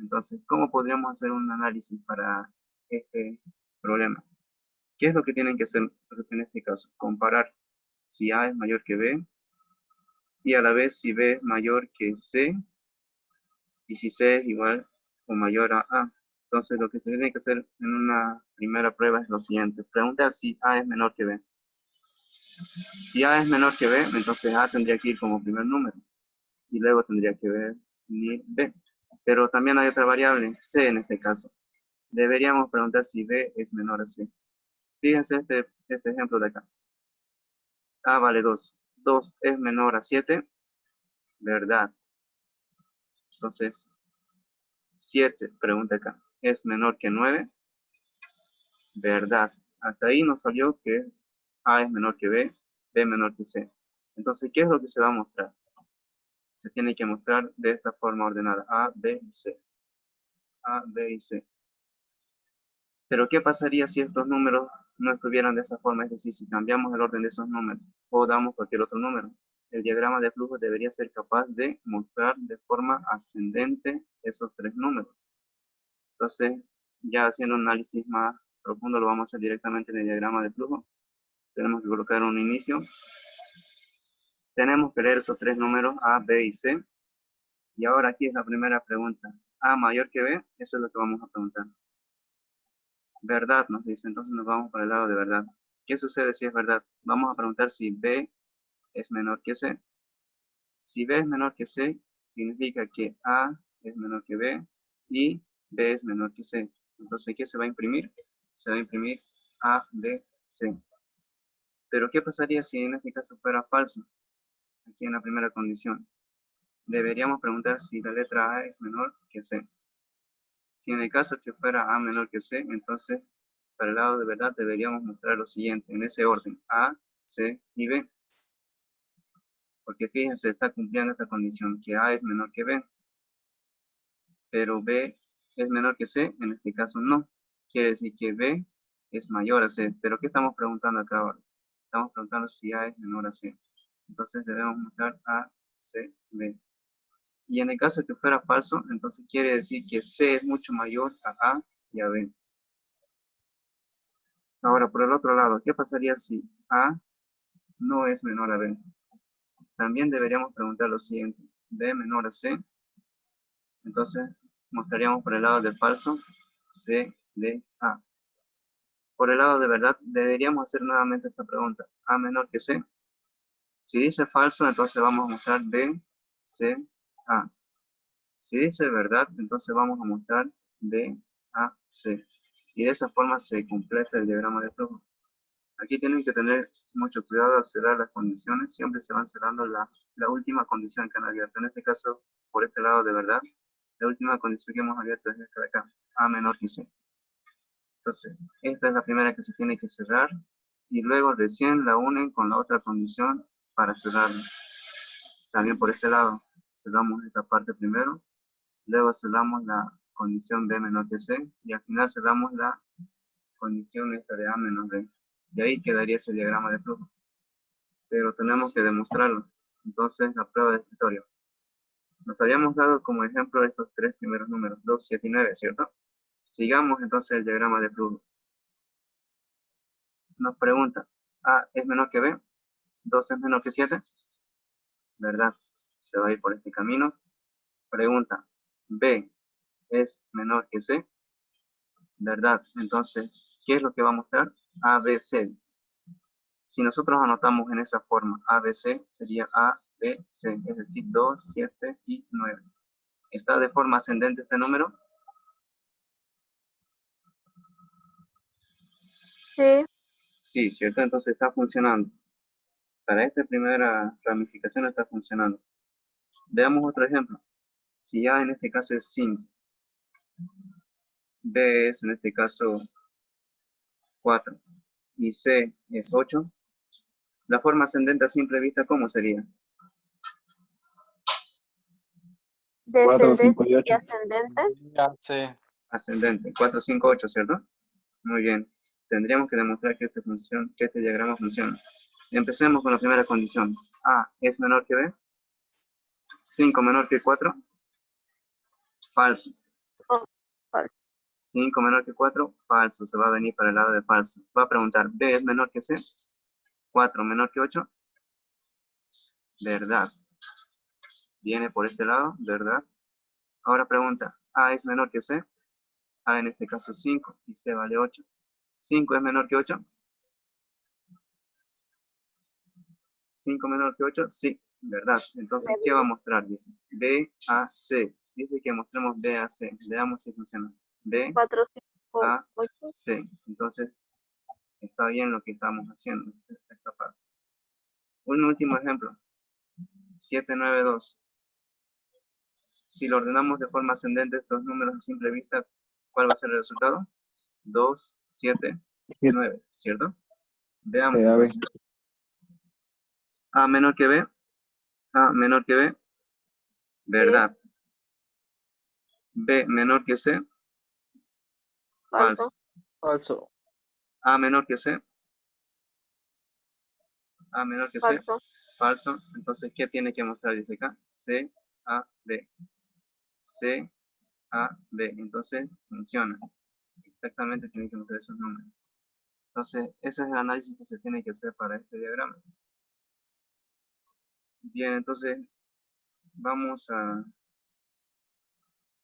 Entonces, ¿cómo podríamos hacer un análisis para este problema? ¿Qué es lo que tienen que hacer en este caso? Comparar si A es mayor que B y a la vez si B es mayor que C y si C es igual o mayor a A. Entonces, lo que se tiene que hacer en una primera prueba es lo siguiente. Preguntar si A es menor que B. Si A es menor que B, entonces A tendría que ir como primer número y luego tendría que venir B. Pero también hay otra variable, C en este caso. Deberíamos preguntar si B es menor a C. Fíjense este ejemplo de acá. A vale 2. 2 es menor a 7, ¿verdad? Entonces, 7, pregunta acá, ¿es menor que 9? ¿Verdad? Hasta ahí nos salió que A es menor que B, B menor que C. Entonces, ¿qué es lo que se va a mostrar? Se tiene que mostrar de esta forma ordenada, A, B y C. A, B y C. Pero, ¿qué pasaría si estos números no estuvieran de esa forma? Es decir, si cambiamos el orden de esos números o damos cualquier otro número. El diagrama de flujo debería ser capaz de mostrar de forma ascendente esos tres números. Entonces, ya haciendo un análisis más profundo, lo vamos a hacer directamente en el diagrama de flujo. Tenemos que colocar un inicio. Tenemos que leer esos tres números, A, B y C. Y ahora aquí es la primera pregunta. ¿A mayor que B? Eso es lo que vamos a preguntar. ¿Verdad? Nos dice. Entonces nos vamos para el lado de verdad. ¿Qué sucede si es verdad? Vamos a preguntar si B es menor que C. Si B es menor que C, significa que A es menor que B y B es menor que C. Entonces, ¿qué se va a imprimir? Se va a imprimir A, B, C. Pero, ¿qué pasaría si en este caso fuera falso? Aquí en la primera condición. Deberíamos preguntar si la letra A es menor que C. Si en el caso que fuera A menor que C, entonces, para el lado de verdad deberíamos mostrar lo siguiente, en ese orden, A, C y B. Porque fíjense, está cumpliendo esta condición, que A es menor que B. Pero B es menor que C, en este caso no. Quiere decir que B es mayor a C. Pero ¿qué estamos preguntando acá ahora? Estamos preguntando si A es menor a C. Entonces debemos mostrar A, C, B. Y en el caso de que fuera falso, entonces quiere decir que C es mucho mayor a A y a B. Ahora, por el otro lado, ¿qué pasaría si A no es menor a B? También deberíamos preguntar lo siguiente. B menor a C. Entonces, mostraríamos por el lado del falso C, D, A. Por el lado de verdad, deberíamos hacer nuevamente esta pregunta. A menor que C. Si dice falso, entonces vamos a mostrar B, C, A. Si dice verdad, entonces vamos a mostrar B, A, C. Y de esa forma se completa el diagrama de flujo. Aquí tienen que tener mucho cuidado al cerrar las condiciones. Siempre se van cerrando la última condición que han abierto. En este caso, por este lado de verdad, la última condición que hemos abierto es esta de acá. A menor que C. Entonces, esta es la primera que se tiene que cerrar y luego recién la unen con la otra condición para cerrarla. También por este lado, cerramos esta parte primero, luego cerramos la condición B menor que C y al final cerramos la condición esta de A menos B. Y ahí quedaría ese diagrama de flujo. Pero tenemos que demostrarlo. Entonces, la prueba de escritorio. Nos habíamos dado como ejemplo estos tres primeros números, 2, 7 y 9, ¿cierto? Sigamos entonces el diagrama de flujo. Nos pregunta, A es menor que B, 2 es menor que 7, ¿verdad? Se va a ir por este camino. Pregunta, B es menor que C, ¿verdad? Entonces, ¿qué es lo que va a mostrar? A, B, C. Si nosotros anotamos en esa forma A, B, C, sería A, B, C, es decir, 2, 7 y 9. ¿Está de forma ascendente este número? Sí. Sí, ¿cierto? Entonces está funcionando. Para esta primera ramificación está funcionando. Veamos otro ejemplo. Si A en este caso es 5, B es en este caso 4 y C es 8, la forma ascendente a simple vista, ¿cómo sería? 4, 5 Descendente y y 8. ascendente. Ya sé. Ascendente, 4, 5, 8, ¿cierto? Muy bien. Tendríamos que demostrar que este diagrama funciona. Empecemos con la primera condición. A es menor que B. 5 menor que 4. Falso. Oh, falso. 5 menor que 4. Falso. Se va a venir para el lado de falso. Va a preguntar, B es menor que C. 4 menor que 8. Verdad. Viene por este lado, verdad. Ahora pregunta, A es menor que C. A en este caso es 5 y C vale 8. 5 es menor que 8. 5 menor que 8, sí, ¿verdad? Entonces, ¿qué va a mostrar? Dice, B, A, C. Dice que mostremos B, A, C. Veamos si funciona. B, 4, 5, A, 8. C. Entonces, está bien lo que estamos haciendo. Esta parte. Un último ejemplo. 7, 9, 2. Si lo ordenamos de forma ascendente, estos números a simple vista, ¿cuál va a ser el resultado? 2, 7, 9, ¿cierto? Veamos. Sí, a ver. Entonces. A menor que B. A menor que B. Verdad. B menor que C. Falso. Falso. Falso. A menor que C. A menor que C. Falso. Falso. Entonces, ¿qué tiene que mostrar? Dice acá. C, A, B. C, A, B. Entonces, funciona. Exactamente tiene que mostrar esos números. Entonces, ese es el análisis que se tiene que hacer para este diagrama. Bien, entonces, vamos a